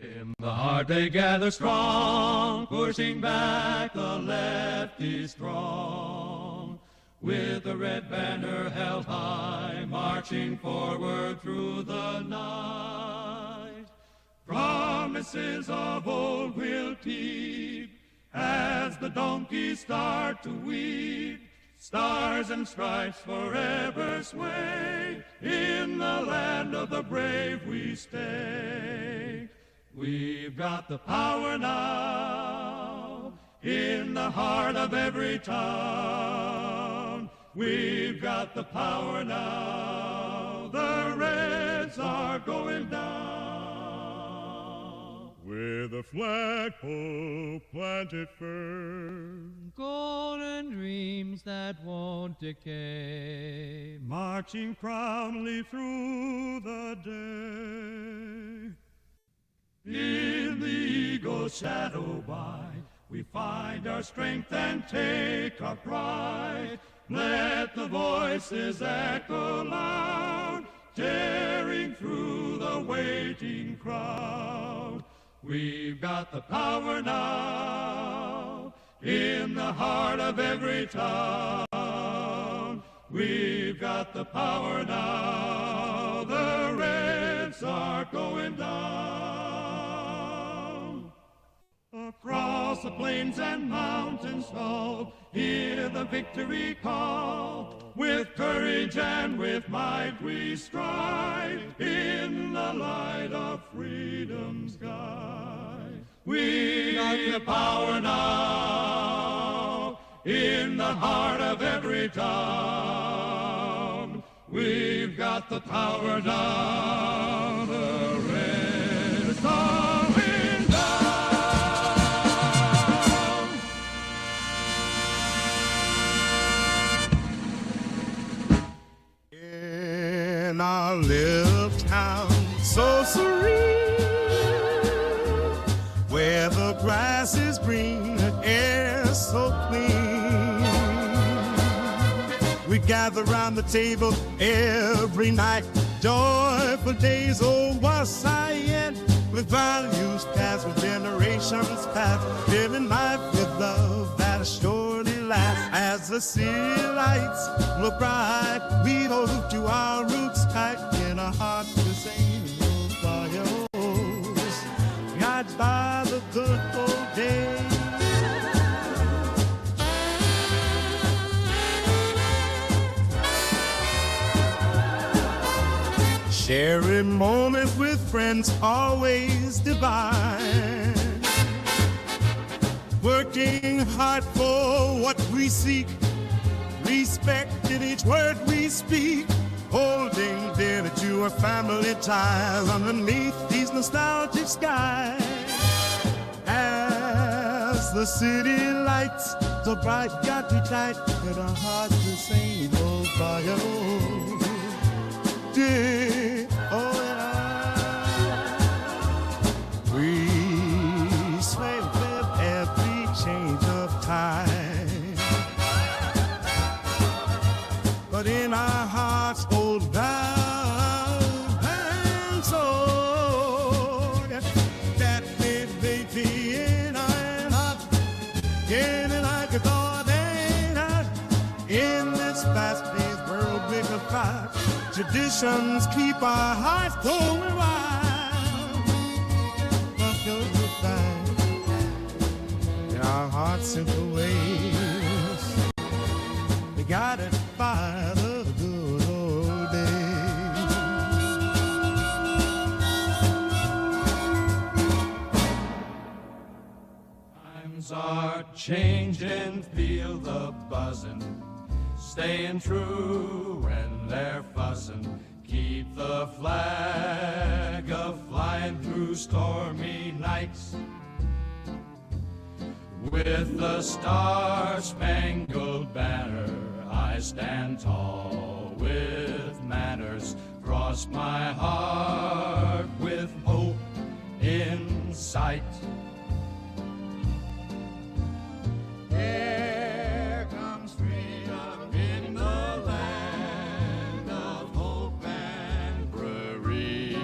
In the heart they gather strong, pushing back the lefty strong. With the red banner held high, marching forward through the night. Promises of old will keep, as the donkeys start to weep. Stars and stripes forever sway, in the land of the brave we stay. We've got the power now, in the heart of every town. We've got the power now, the Reds are going down. With a flagpole planted firm, golden dreams that won't decay, marching proudly through the day. In the eagle's shadow by, we find our strength and take our pride. Let the voices echo loud, tearing through the waiting crowd. We've got the power now, in the heart of every town. We've got the power now, the Reds are going down. Across the plains and mountains tall, hear the victory call. With courage and with might we strive, in the light of freedom's sky. We got the power now, in the heart of every town. We've got the power now, the Reds going down. In our little town so serene, where the grass is green, the air so clean, we gather round the table every night. Joyful days, oh, what sight, with values passed, with generations past, living life with love that surely lasts. As the city lights look bright, we hold to our roots tight, in our hearts the same old fires, guided by the good old days. Sharing moments with friends always divine, working hard for what we seek, respecting each word we speak, holding dear to our family ties underneath these nostalgic skies. As the city lights so bright got too tight, in our hearts the same old fire. Yeah, oh, and we sway with every change of time, but in our hearts, old love and soul, that may be in our heart, getting like a thought ain't out. In this fast-paced world we can fight, traditions keep our hearts going wild. But you'll find in our hearts simple ways, we got it by the good old days. Times are changing, feel the buzzing, staying true when they're fussing. Keep the flag a-flying through stormy nights, with the star-spangled banner I stand tall, with manners cross my heart, with hope in sight. Here comes freedom in the land of hope and free,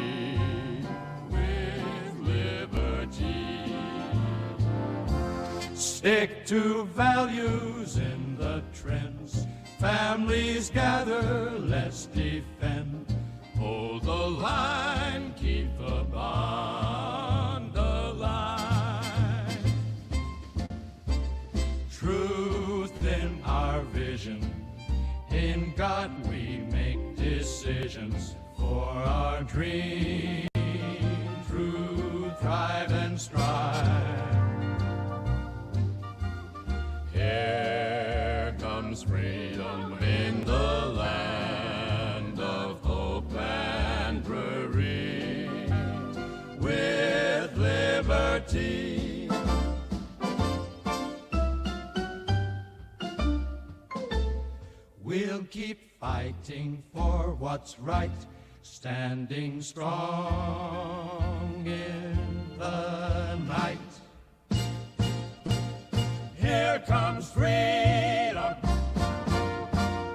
with Stick to values in the trends. Families gather, let's defend. Hold the line, keep the bond alive. Truth in our vision. In God we make decisions for our dream. True, thrive and strive. Here comes freedom in the land of hope and prairie. With liberty. We'll keep fighting for what's right, standing strong in the night. Here comes freedom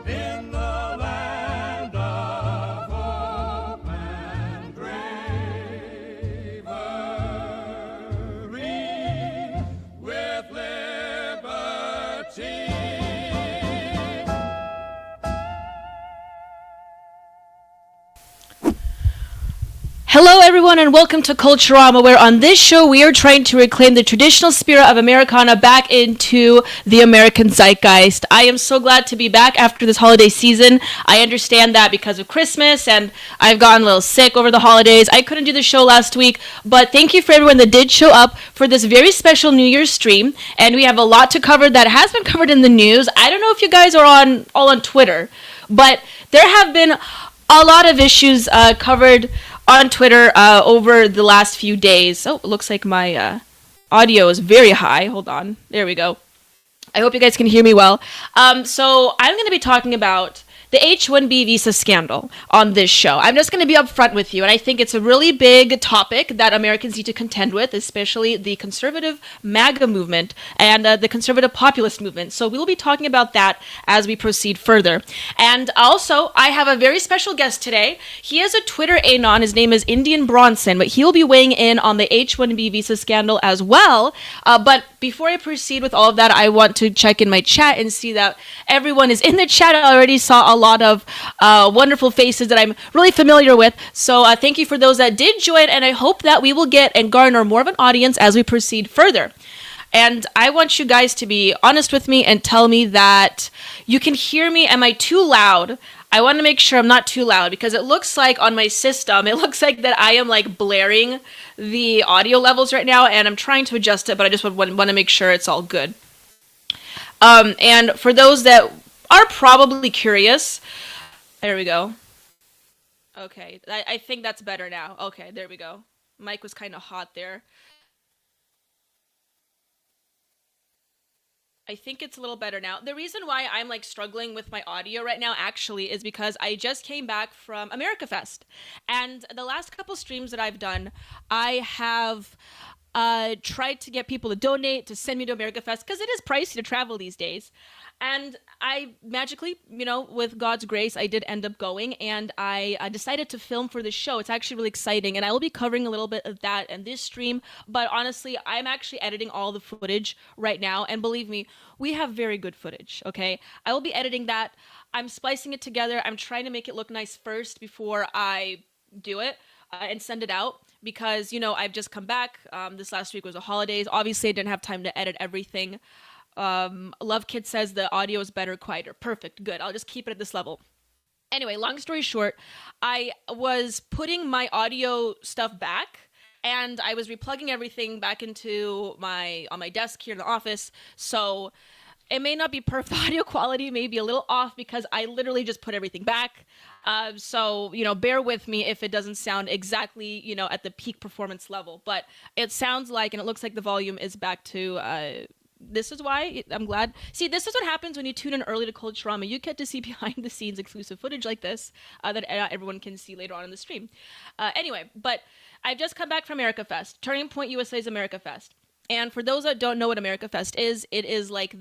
in the land of hope and bravery, with liberty. Hello everyone and welcome to Culturama, where on this show we are trying to reclaim the traditional spirit of Americana back into the American zeitgeist. I am so glad to be back after this holiday season. I understand that because of Christmas and I've gotten a little sick over the holidays. I couldn't do the show last week, but thank you for everyone that did show up for this very special New Year's stream, and we have a lot to cover that has been covered in the news. I don't know if you guys are all on Twitter, but there have been a lot of issues covered on Twitter over the last few days. Oh, it looks like my audio is very high. Hold on. There we go. I hope you guys can hear me well. So I'm going to be talking about the H1B Visa scandal on this show. I'm just going to be upfront with you, and I think it's a really big topic that Americans need to contend with, especially the conservative MAGA movement and the conservative populist movement. So we will be talking about that as we proceed further. And also, I have a very special guest today. He is a Twitter anon. His name is Indian Bronson, but he will be weighing in on the H1B Visa scandal as well. But before I proceed with all of that, I want to check in my chat and see that everyone is in the chat. I already saw a lot of wonderful faces that I'm really familiar with. So thank you for those that did join, and I hope that we will get and garner more of an audience as we proceed further. And I want you guys to be honest with me and tell me that you can hear me. Am I too loud? I want to make sure I'm not too loud, because it looks like on my system, it looks like that I am like blaring the audio levels right now, and I'm trying to adjust it, but I just want to make sure it's all good. And for those that are probably curious, there we go. Okay, I think that's better now. Okay, there we go. Mic was kind of hot there. I think it's a little better now. The reason why I'm like struggling with my audio right now actually is because I just came back from America Fest. And the last couple streams that I've done, I have tried to get people to donate, to send me to America Fest, because it is pricey to travel these days. And I magically, with God's grace, I did end up going, and I decided to film for this show. It's actually really exciting, and I will be covering a little bit of that in this stream, but honestly, I'm actually editing all the footage right now, and believe me, we have very good footage, okay? I will be editing that. I'm splicing it together. I'm trying to make it look nice first before I do it and send it out, because, I've just come back. This last week was the holidays. Obviously, I didn't have time to edit everything. Love Kid says the audio is better, quieter. Perfect, good. I'll just keep it at this level. Anyway, long story short, I was putting my audio stuff back, and I was replugging everything back into on my desk here in the office. So it may not be perfect audio quality, may be a little off, because I literally just put everything back. So, bear with me if it doesn't sound exactly, at the peak performance level. But it sounds like, and it looks like the volume is back to, this is why I'm glad. See, this is what happens when you tune in early to Culturama. You get to see behind-the-scenes exclusive footage like this that everyone can see later on in the stream. Anyway, but I've just come back from America Fest. Turning Point USA's America Fest. And for those that don't know what America Fest is, it is like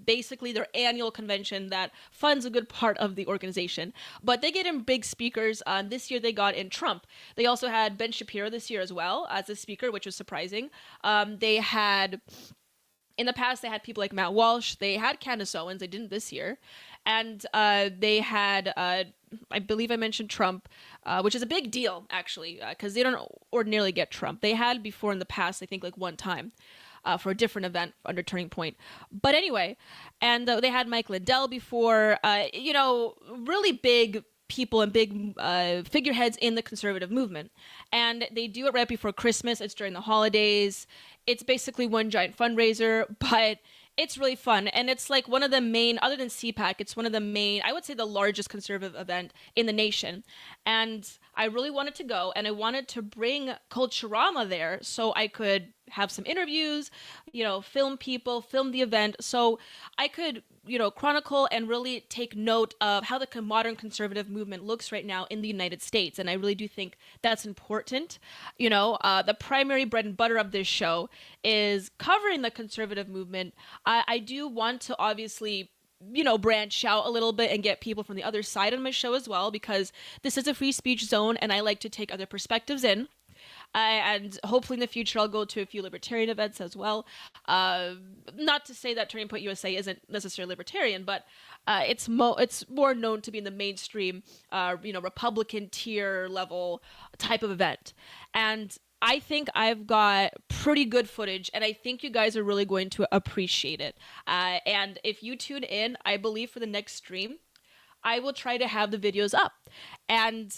basically their annual convention that funds a good part of the organization. But they get in big speakers. This year they got in Trump. They also had Ben Shapiro this year as well as a speaker, which was surprising. They had in the past, they had people like Matt Walsh. They had Candace Owens. They didn't this year. And they had, I believe I mentioned Trump, which is a big deal, actually, because they don't ordinarily get Trump. They had before in the past, I think, like one time for a different event under Turning Point. But anyway, and they had Mike Liddell before, really big people and big figureheads in the conservative movement. And they do it right before Christmas. It's during the holidays. It's basically one giant fundraiser, but it's really fun. And it's like one of the main, other than CPAC, it's one of the main, I would say the largest conservative event in the nation. And I really wanted to go, and I wanted to bring Culturama there so I could have some interviews, film people, film the event, so I could, chronicle and really take note of how the modern conservative movement looks right now in the United States. And I really do think that's important. The primary bread and butter of this show is covering the conservative movement. I do want to obviously branch out a little bit and get people from the other side on my show as well, because this is a free speech zone and I like to take other perspectives in. And hopefully in the future I'll go to a few libertarian events as well. Not to say that Turning Point USA isn't necessarily libertarian, but it's more known to be in the mainstream, Republican tier level type of event. And I think I've got pretty good footage, and I think you guys are really going to appreciate it. And if you tune in, I believe for the next stream, I will try to have the videos up. And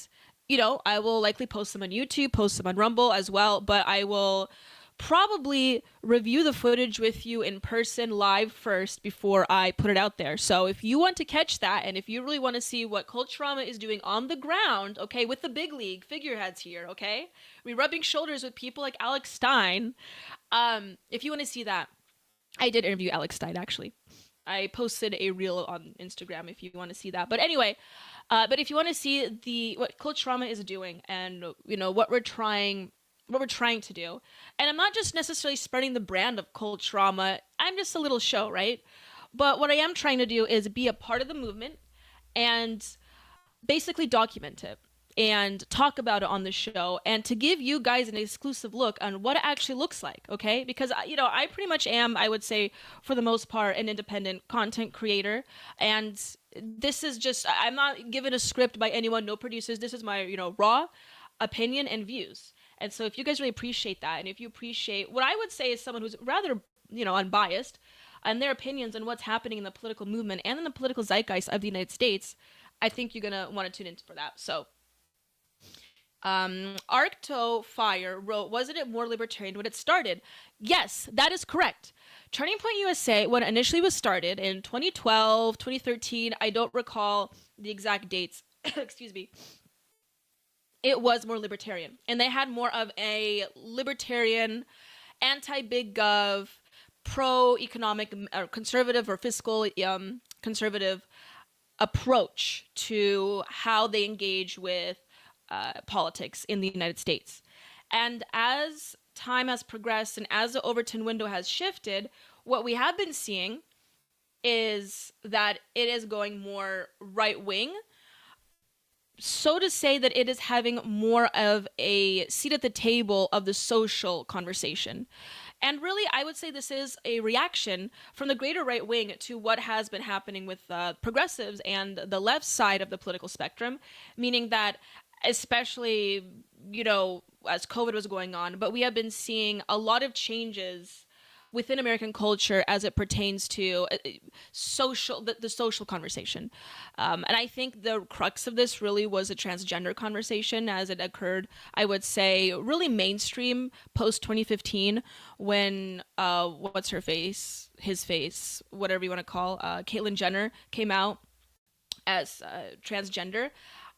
I will likely post them on YouTube, post them on Rumble as well, but I will probably review the footage with you in person live first before I put it out there. So if you want to catch that, and if you really want to see what Culturama is doing on the ground, okay, with the big league figureheads here, okay, we're rubbing shoulders with people like Alex Stein. If you want to see that, I did interview Alex Stein, actually. I posted a reel on Instagram if you want to see that. But anyway, but if you want to see what Culturama is doing and what we're trying to do, and I'm not just necessarily spreading the brand of Culturama. I'm just a little show, right? But what I am trying to do is be a part of the movement and basically document it and talk about it on the show, and to give you guys an exclusive look on what it actually looks like, okay? Because, I pretty much am, I would say, for the most part, an independent content creator, and this is just, I'm not given a script by anyone, no producers. This is my, raw opinion and views. And so if you guys really appreciate that, and if you appreciate what I would say is someone who's rather, unbiased, and their opinions on what's happening in the political movement and in the political zeitgeist of the United States, I think you're going to want to tune in for that. So, Arcto Fire wrote, wasn't it more libertarian when it started? Yes, that is correct. Turning Point USA, when it initially was started in 2012, 2013, I don't recall the exact dates, excuse me, it was more libertarian. And they had more of a libertarian, anti-big gov, pro-economic, or conservative or fiscal conservative approach to how they engage with politics in the United States. And as time has progressed and as the Overton window has shifted, what we have been seeing is that it is going more right-wing, so to say that it is having more of a seat at the table of the social conversation. And really, I would say this is a reaction from the greater right wing to what has been happening with progressives and the left side of the political spectrum, meaning that especially, as COVID was going on, but we have been seeing a lot of changes within American culture as it pertains to the social conversation. And I think the crux of this really was a transgender conversation as it occurred, I would say, really mainstream post-2015 when, what's her face, his face, whatever you want to call, Caitlyn Jenner came out as transgender.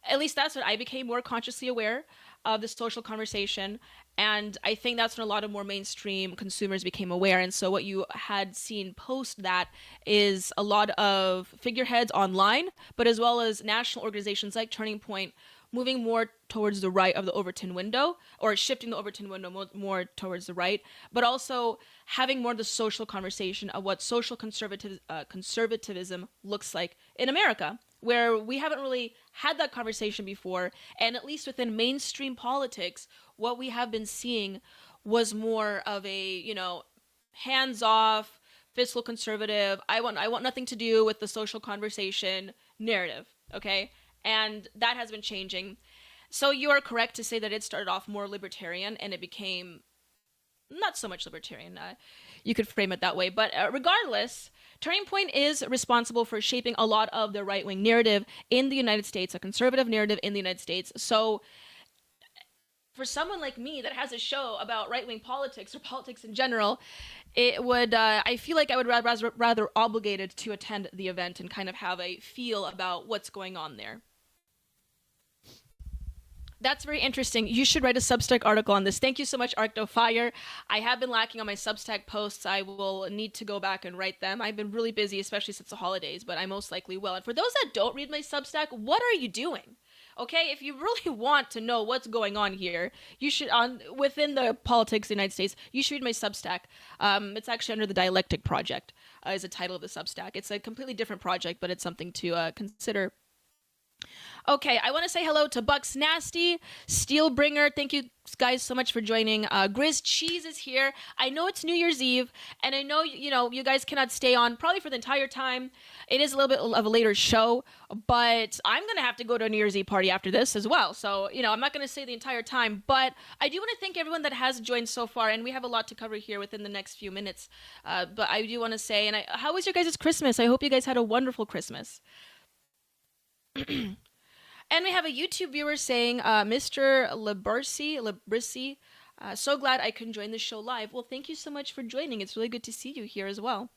At least that's when I became more consciously aware of the social conversation. And I think that's when a lot of more mainstream consumers became aware. And so what you had seen post that is a lot of figureheads online, but as well as national organizations like Turning Point moving more towards the right of the Overton window, or shifting the Overton window more towards the right, but also having more of the social conversation of what social conservatism looks like in America, where we haven't really had that conversation before. And at least within mainstream politics, what we have been seeing was more of a, hands-off, fiscal conservative, I want nothing to do with the social conversation narrative, okay? And that has been changing. So you are correct to say that it started off more libertarian and it became not so much libertarian. You could frame it that way. But regardless, Turning Point is responsible for shaping a lot of the right-wing narrative in the United States, a conservative narrative in the United States. So for someone like me that has a show about right-wing politics or politics in general, it would, I feel like I would rather obligated to attend the event and kind of have a feel about what's going on there. That's very interesting. You should write a Substack article on this. Thank you so much, Arctofire. I have been lacking on my Substack posts. I will need to go back and write them. I've been really busy, especially since the holidays, but I most likely will. And for those that don't read my Substack, what are you doing? Okay, if you really want to know what's going on here, you should, within the politics of the United States, you should read my Substack. It's actually under the Dialectic Project, is the title of the Substack. It's a completely different project, but it's something to consider. Okay, I want to say hello to Bucks Nasty, Steelbringer. Thank you guys so much for joining. Grizz Cheese is here. I know it's New Year's Eve, and I know you guys cannot stay on probably for the entire time. It is a little bit of a later show, but I'm gonna have to go to a New Year's Eve party after this as well. So I'm not gonna stay the entire time, but I do want to thank everyone that has joined so far, and we have a lot to cover here within the next few minutes. But I do want to say, how was your guys' Christmas? I hope you guys had a wonderful Christmas. And we have a YouTube viewer saying, Mr. Librissi, so glad I can join the show live. Well, thank you so much for joining. It's really good to see you here as well.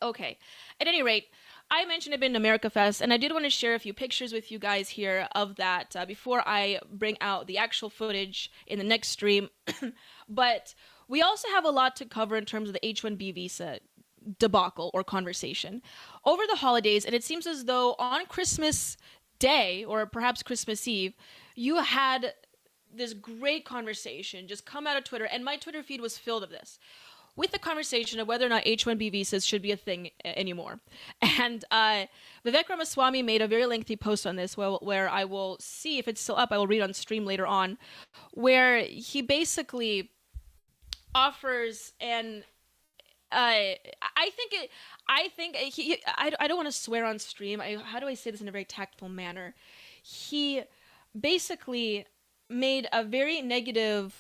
Okay, at any rate, I mentioned I've been to America Fest, and I did want to share a few pictures with you guys here of that before I bring out the actual footage in the next stream. But we also have a lot to cover in terms of the H1B Visa debacle or conversation over the holidays, and it seems as though on Christmas Day or perhaps Christmas Eve, you had this great conversation just come out of Twitter, and my Twitter feed was filled of this, with the conversation of whether or not H1B visas should be a thing anymore. And Vivek Ramaswamy made a very lengthy post on this, where I will see if it's still up. I will read on stream later on, where he basically offers an I don't want to swear on stream. How do I say this in a very tactful manner? He basically made a very negative,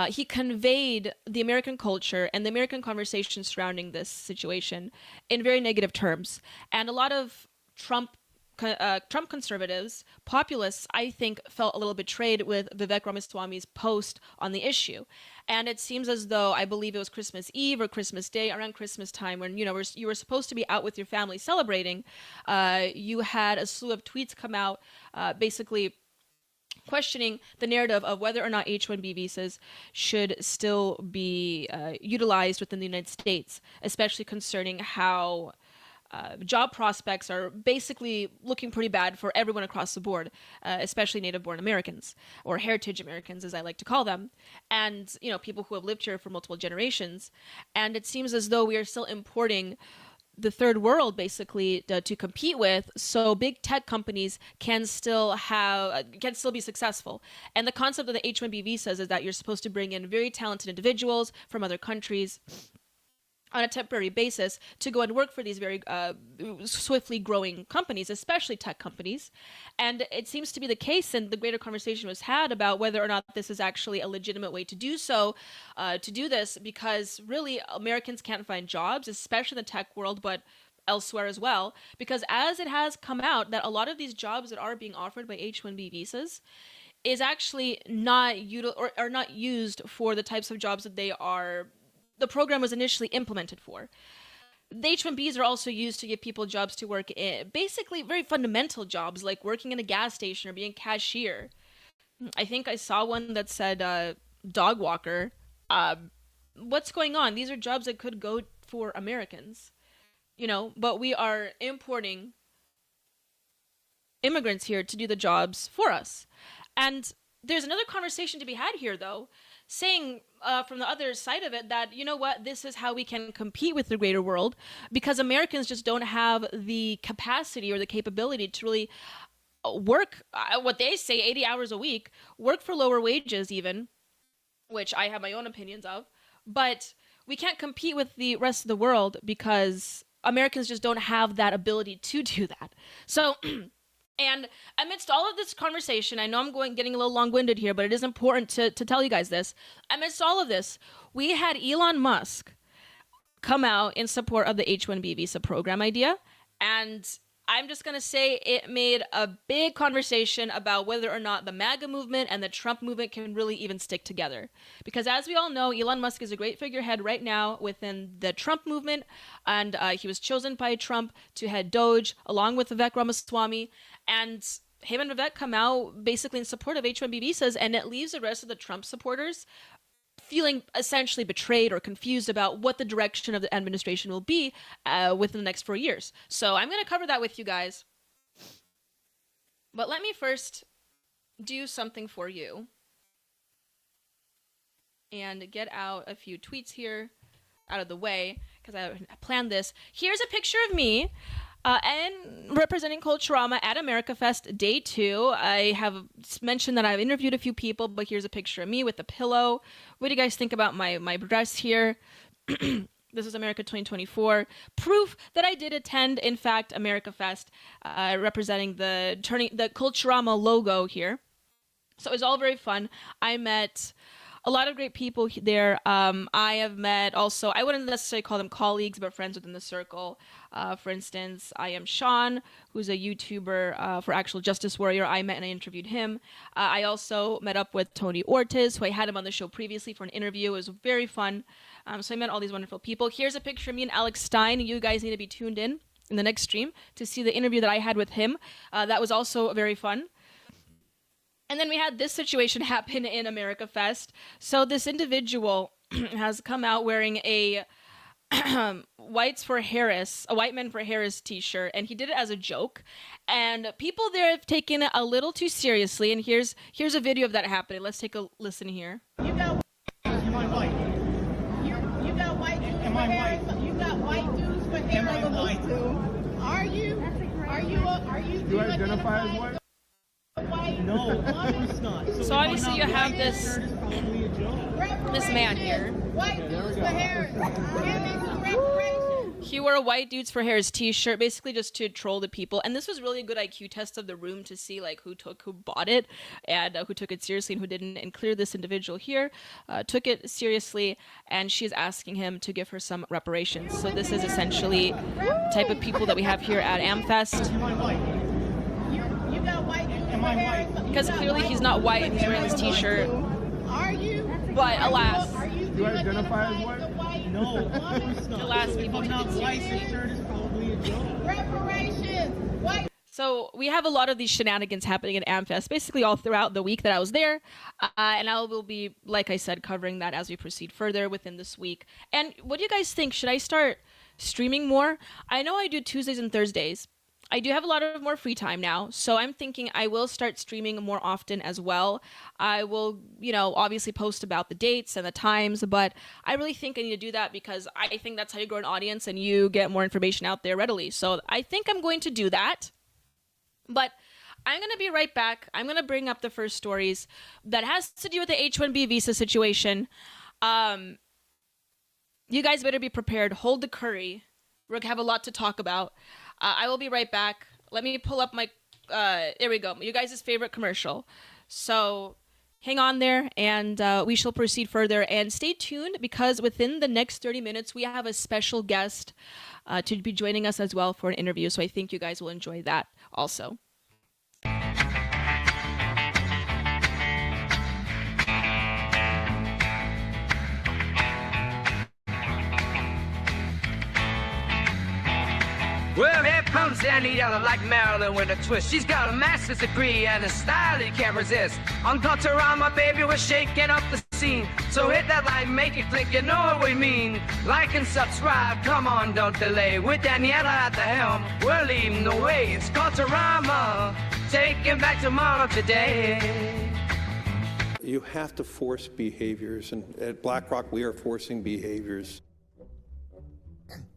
he conveyed the American culture and the American conversation surrounding this situation in very negative terms. And a lot of Trump conservatives, populists, I think, felt a little betrayed with Vivek Ramaswamy's post on the issue. And it seems as though, I believe it was Christmas Eve or Christmas Day, around Christmas time, when you were supposed to be out with your family celebrating, you had a slew of tweets come out basically questioning the narrative of whether or not H-1B visas should still be utilized within the United States, especially concerning how job prospects are basically looking pretty bad for everyone across the board, especially native-born Americans, or heritage Americans, as I like to call them, and people who have lived here for multiple generations. And it seems as though we are still importing the third world, basically, to compete with, so big tech companies can still be successful. And the concept of the H-1B visas is that you're supposed to bring in very talented individuals from other countries on a temporary basis to go and work for these very swiftly growing companies, especially tech companies. And it seems to be the case, and the greater conversation was had about whether or not this is actually a legitimate way to do so, to do this, because really Americans can't find jobs, especially in the tech world, but elsewhere as well, because as it has come out that a lot of these jobs that are being offered by H-1B visas is actually not used for the types of jobs that the program was initially implemented for. The H-1Bs are also used to give people jobs to work in, basically very fundamental jobs, like working in a gas station or being a cashier. I think I saw one that said dog walker. What's going on? These are jobs that could go for Americans, but we are importing immigrants here to do the jobs for us. And there's another conversation to be had here, though, saying from the other side of it that, this is how we can compete with the greater world, because Americans just don't have the capacity or the capability to really work, what they say, 80 hours a week, work for lower wages even, which I have my own opinions of. But we can't compete with the rest of the world because Americans just don't have that ability to do that. So, and amidst all of this conversation, I know I'm getting a little long-winded here, but it is important to tell you guys this. Amidst all of this, we had Elon Musk come out in support of the H1B Visa program idea, and I'm just going to say it made a big conversation about whether or not the MAGA movement and the Trump movement can really even stick together. Because as we all know, Elon Musk is a great figurehead right now within the Trump movement, and he was chosen by Trump to head Doge along with Vivek Ramaswamy, and him and Vivek come out basically in support of H1B visas, and it leaves the rest of the Trump supporters feeling essentially betrayed or confused about what the direction of the administration will be within the next 4 years. So I'm going to cover that with you guys. But let me first do something for you and get out a few tweets here out of the way because I planned this. Here's a picture of me and representing Culturama at America Fest Day 2. I have mentioned that I've interviewed a few people, but here's a picture of me with a pillow. What do you guys think about my dress here? This is America 2024. Proof that I did attend, in fact, America Fest, representing the Culturama logo here. So it was all very fun. I met a lot of great people there. I have met also, I wouldn't necessarily call them colleagues, but friends within the circle. For instance, I am Sean, who's a YouTuber for Actual Justice Warrior. I met and I interviewed him. I also met up with Tony Ortiz, who I had him on the show previously for an interview. It was very fun. So I met all these wonderful people. Here's a picture of me and Alex Stein. You guys need to be tuned in the next stream to see the interview that I had with him. That was also very fun. And then we had this situation happen in America Fest. So this individual has come out wearing a Whites for Harris, a White Men for Harris t-shirt, and he did it as a joke. And people there have taken it a little too seriously, and here's a video of that happening. Let's take a listen here. You got am I white? You got white dudes for Harris. You got white dudes for Harris. Am I white too? Are you? Do you identify as white? No, it's not. So obviously you have this man here. White dudes for Harris. He wore a White Dudes for Harris t-shirt, basically just to troll the people. And this was really a good IQ test of the room to see like who bought it and who took it seriously and who didn't. And clear this individual here took it seriously, and she's asking him to give her some reparations. So this is essentially the type of people that we have here at AmFest. Because clearly he's not white and he's wearing this t-shirt. But alas. Do you identify as white? No. Alas, people not white, this shirt is probably a joke. Reparations! White. So we have a lot of these shenanigans happening at AmFest, basically all throughout the week that I was there. And I will be, like I said, covering that as we proceed further within this week. And what do you guys think? Should I start streaming more? I know I do Tuesdays and Thursdays. I do have a lot of more free time now, so I'm thinking I will start streaming more often as well. I will, obviously post about the dates and the times, but I really think I need to do that because I think that's how you grow an audience and you get more information out there readily. So I think I'm going to do that, but I'm going to be right back. I'm going to bring up the first stories that has to do with the H1B visa situation. You guys better be prepared. Hold the curry. We're going to have a lot to talk about. I will be right back. Let me pull up my, there we go, you guys' favorite commercial. So hang on there, and we shall proceed further. And stay tuned, because within the next 30 minutes, we have a special guest to be joining us as well for an interview. So I think you guys will enjoy that also. Well, here comes Daniela like Marilyn with a twist. She's got a master's degree and a style you can't resist. On Culturama, baby, we're shaking up the scene. So hit that like, make it click, you know what we mean. Like and subscribe, come on, don't delay. With Daniela at the helm, we're leading the way. It's Culturama, taking back tomorrow today. You have to force behaviors, and at BlackRock, we are forcing behaviors.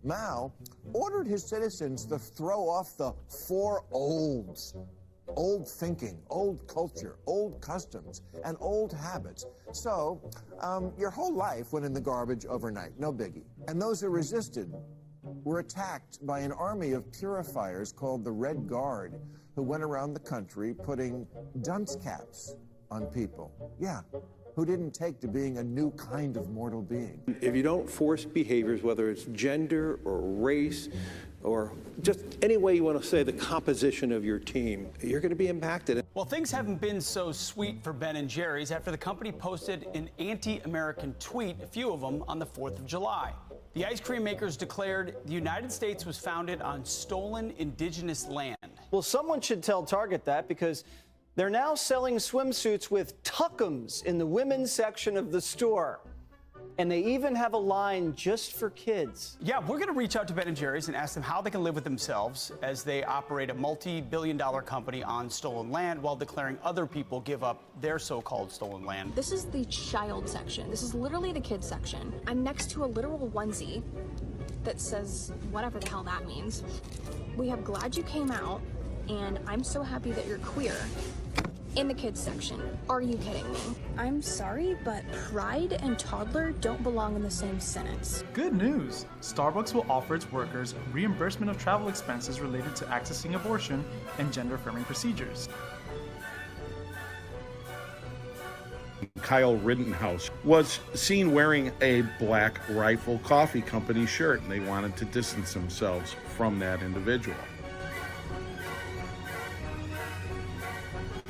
Mao ordered his citizens to throw off the four olds. old thinking, old culture, old customs, and old habits. So your whole life went in the garbage overnight, no biggie. And those who resisted were attacked by an army of purifiers called the Red Guard, who went around the country putting dunce caps on people. Yeah, who didn't take to being a new kind of mortal being. If you don't force behaviors, whether it's gender or race or just any way you want to say the composition of your team, you're going to be impacted. Well, things haven't been so sweet for Ben & Jerry's after the company posted an anti-American tweet, a few of them, on the 4th of July. The ice cream makers declared the United States was founded on stolen indigenous land. Well, someone should tell Target that, because they're now selling swimsuits with tuckums in the women's section of the store. And they even have a line just for kids. Yeah, we're going to reach out to Ben & Jerry's and ask them how they can live with themselves as they operate a multi-billion-dollar company on stolen land while declaring other people give up their so-called stolen land. This is the child section. This is literally the kids section. I'm next to a literal onesie that says whatever the hell that means. We have "Glad You Came Out" and "I'm so happy that you're queer" in the kids section. Are you kidding me? I'm sorry, but pride and toddler don't belong in the same sentence. Good news! Starbucks will offer its workers reimbursement of travel expenses related to accessing abortion and gender-affirming procedures. Kyle Rittenhouse was seen wearing a Black Rifle Coffee Company shirt, and they wanted to distance themselves from that individual.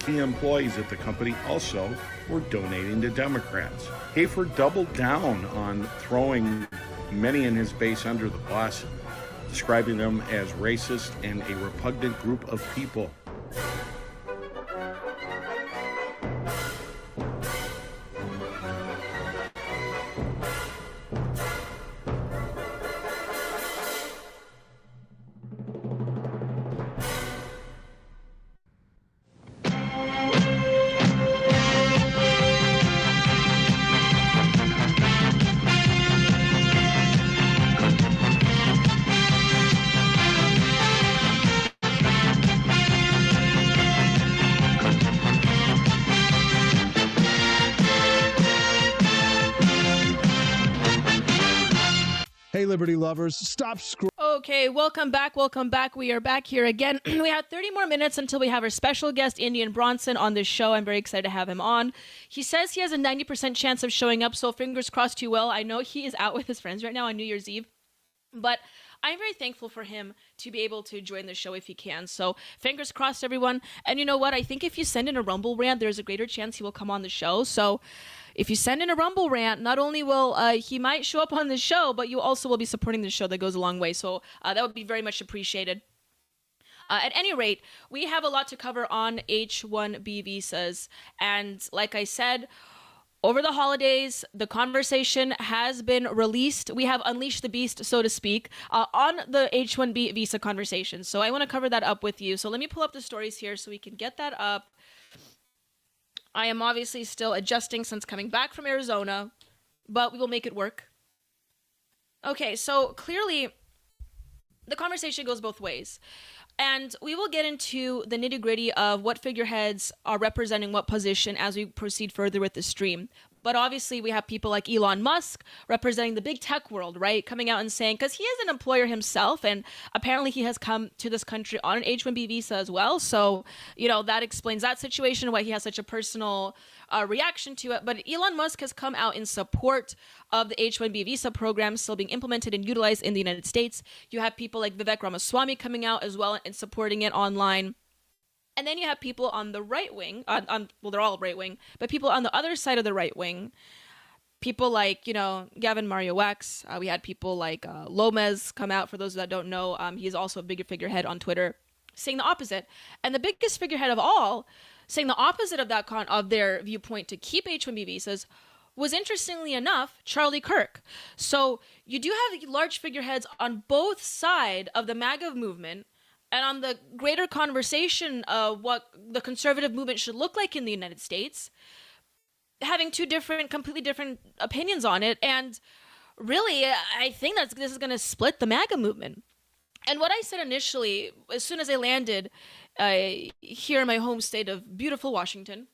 Key employees at the company also were donating to Democrats. Hafer doubled down on throwing many in his base under the bus, describing them as racist and a repugnant group of people. Hey, Liberty lovers, stop scrolling. Okay, welcome back. Welcome back. We are back here again. We have 30 more minutes until we have our special guest, Indian Bronson, on this show. I'm very excited to have him on. He says he has a 90% chance of showing up, so fingers crossed you will. I know he is out with his friends right now on New Year's Eve, but I'm very thankful for him to be able to join the show if he can. So fingers crossed, everyone. And you know what? I think if you send in a Rumble rant, there's a greater chance he will come on the show. So if you send in a Rumble rant, not only will he might show up on the show, but you also will be supporting the show. That goes a long way. So that would be very much appreciated. At any rate, we have a lot to cover on H1B visas. And like I said, over the holidays, the conversation has been released. We have unleashed the beast, so to speak, on the H1B visa conversation. So I want to cover that up with you. So let me pull up the stories here so we can get that up. I am obviously still adjusting since coming back from Arizona, but we will make it work. Okay, so clearly the conversation goes both ways. And we will get into the nitty-gritty of what figureheads are representing what position as we proceed further with the stream. But obviously, we have people like Elon Musk representing the big tech world, right? Coming out and saying, because he is an employer himself, and apparently he has come to this country on an H1B visa as well. So, you know, that explains that situation, why he has such a personal reaction to it. But Elon Musk has come out in support of the H1B visa program still being implemented and utilized in the United States. You have people like Vivek Ramaswamy coming out as well and supporting it online. And then you have people on the right wing, well, they're all right wing, but people on the other side of the right wing, people like, you know, Gavin Mario X. We had people like Lomez come out. For those that don't know, he is also a bigger figurehead on Twitter, saying the opposite. And the biggest figurehead of all, saying the opposite of that of their viewpoint to keep H1B visas, was, interestingly enough, Charlie Kirk. So you do have large figureheads on both sides of the MAGA movement, and on the greater conversation of what the conservative movement should look like in the United States, having two completely different opinions on it. And really, I think this is going to split the MAGA movement. And what I said initially, as soon as I landed here in my home state of beautiful Washington,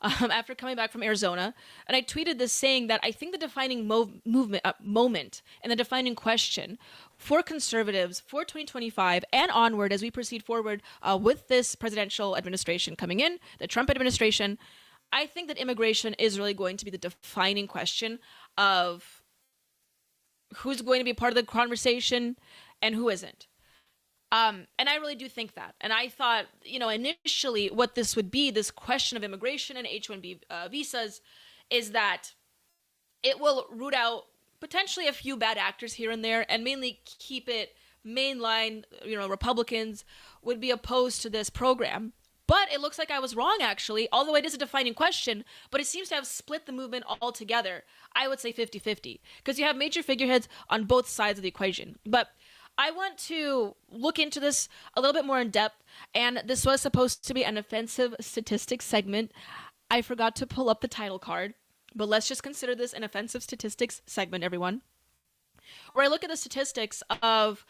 after coming back from Arizona, and I tweeted this saying that I think the defining moment and the defining question for conservatives for 2025 and onward as we proceed forward with this presidential administration coming in, the Trump administration, I think that immigration is really going to be the defining question of who's going to be part of the conversation and who isn't. And I really do think that. And I thought, initially what this would be, this question of immigration and H1B visas, is that it will root out potentially a few bad actors here and there and mainly keep it mainline. Republicans would be opposed to this program. But it looks like I was wrong, actually, although it is a defining question, but it seems to have split the movement altogether. I would say 50-50, because you have major figureheads on both sides of the equation. But I want to look into this a little bit more in depth, and this was supposed to be an offensive statistics segment. I forgot to pull up the title card, but let's just consider this an offensive statistics segment, everyone, where I look at the statistics of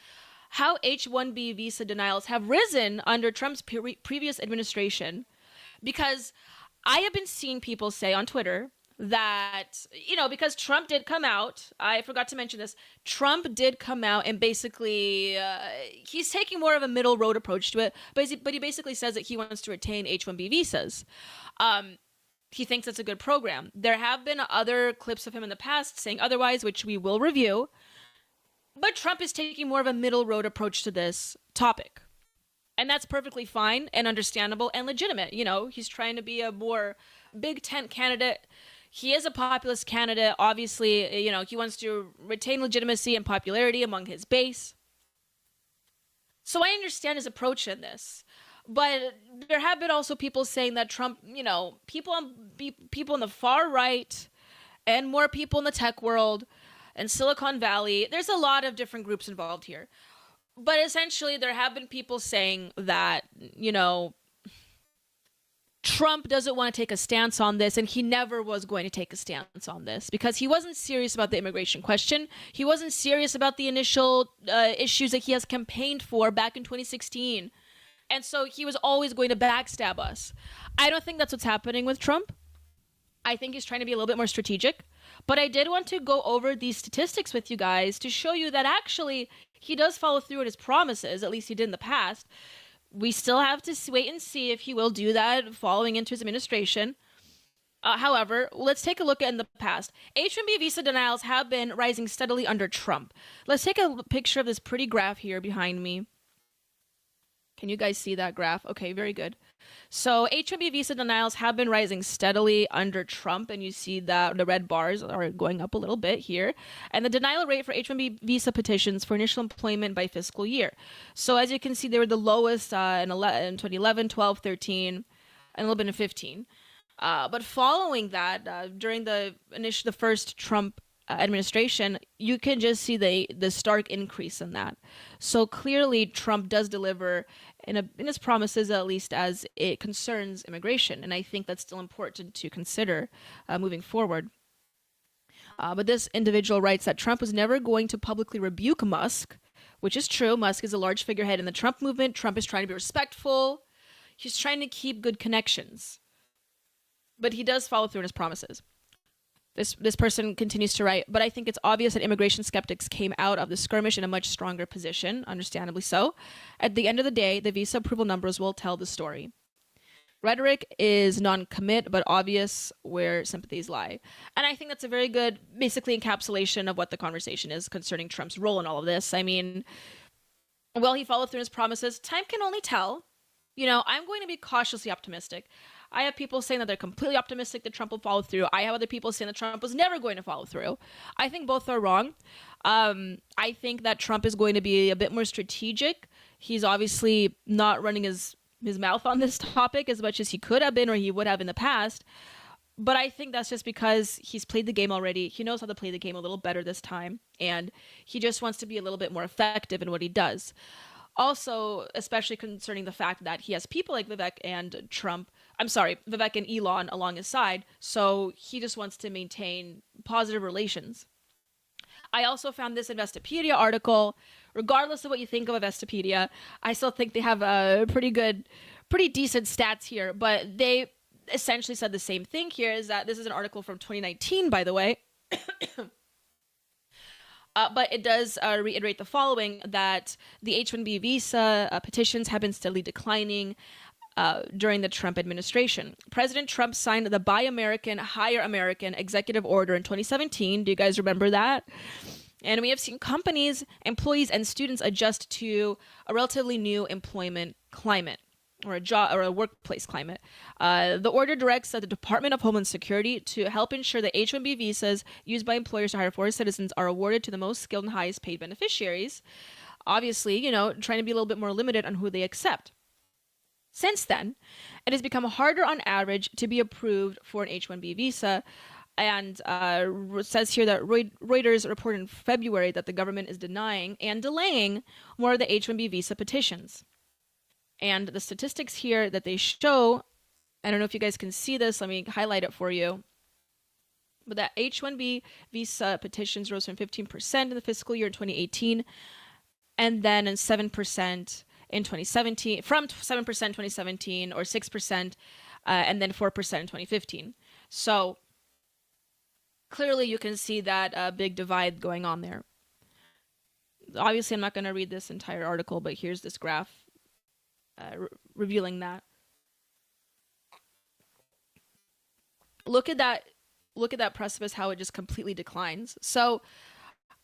how H1B visa denials have risen under Trump's previous administration, because I have been seeing people say on Twitter that, because Trump did come out, I forgot to mention this, Trump did come out and basically, he's taking more of a middle road approach to it, but he basically says that he wants to retain H1B visas. He thinks it's a good program. There have been other clips of him in the past saying otherwise, which we will review. But Trump is taking more of a middle road approach to this topic. And that's perfectly fine and understandable and legitimate. He's trying to be a more big tent candidate. He is a populist candidate. Obviously, he wants to retain legitimacy and popularity among his base. So I understand his approach in this. But there have been also people saying that Trump, people in the far right and more people in the tech world and Silicon Valley, there's a lot of different groups involved here. But essentially, there have been people saying that, Trump doesn't want to take a stance on this, and he never was going to take a stance on this because he wasn't serious about the immigration question. He wasn't serious about the initial issues that he has campaigned for back in 2016. And so he was always going to backstab us. I don't think that's what's happening with Trump. I think he's trying to be a little bit more strategic. But I did want to go over these statistics with you guys to show you that actually he does follow through on his promises, at least he did in the past. We still have to wait and see if he will do that following into his administration. However, let's take a look at in the past. H1B visa denials have been rising steadily under Trump. Let's take a picture of this pretty graph here behind me. Can you guys see that graph? Okay, very good. So H1B visa denials have been rising steadily under Trump, and you see that the red bars are going up a little bit here. And the denial rate for H1B visa petitions for initial employment by fiscal year. So as you can see, they were the lowest in 2011, 12, 13, and a little bit in 15. But following that, during the first Trump administration, you can just see the stark increase in that. So clearly, Trump does deliver in his promises, at least as it concerns immigration, and I think that's still important to consider moving forward. But this individual writes that Trump was never going to publicly rebuke Musk, which is true. Musk is a large figurehead in the Trump movement. Trump is trying to be respectful. He's trying to keep good connections, but he does follow through on his promises. This person continues to write, but I think it's obvious that immigration skeptics came out of the skirmish in a much stronger position, understandably so. At the end of the day, the visa approval numbers will tell the story. Rhetoric is non-commit, but obvious where sympathies lie. And I think that's a very good, basically, encapsulation of what the conversation is concerning Trump's role in all of this. I mean, will he follow through his promises? Time can only tell. I'm going to be cautiously optimistic. I have people saying that they're completely optimistic that Trump will follow through. I have other people saying that Trump was never going to follow through. I think both are wrong. I think that Trump is going to be a bit more strategic. He's obviously not running his mouth on this topic as much as he could have been or he would have in the past. But I think that's just because he's played the game already. He knows how to play the game a little better this time. And he just wants to be a little bit more effective in what he does. Also, especially concerning the fact that he has people like Vivek and Elon along his side, so he just wants to maintain positive relations. I also found this Investopedia article. Regardless of what you think of Investopedia, I still think they have a pretty good pretty decent stats here, but they essentially said the same thing here. Is that this is an article from 2019, by the way. But it does reiterate the following, that the H1B visa petitions have been steadily declining during the Trump administration. President Trump signed the Buy American, Hire American executive order in 2017. Do you guys remember that? And we have seen companies, employees, and students adjust to a relatively new employment climate, or a job or a workplace climate. The order directs the Department of Homeland Security to help ensure that H-1B visas used by employers to hire foreign citizens are awarded to the most skilled and highest paid beneficiaries. Obviously, trying to be a little bit more limited on who they accept. Since then, it has become harder on average to be approved for an H-1B visa. And says here that Reuters reported in February that the government is denying and delaying more of the H-1B visa petitions. And the statistics here that they show, I don't know if you guys can see this, let me highlight it for you. But that H-1B visa petitions rose from 15% in the fiscal year in 2018, and then in 7% in 2017, from 7% in 2017, or 6%, and then 4% in 2015. So clearly you can see that big divide going on there. Obviously, I'm not going to read this entire article, but here's this graph revealing that. Look at that precipice, how it just completely declines. So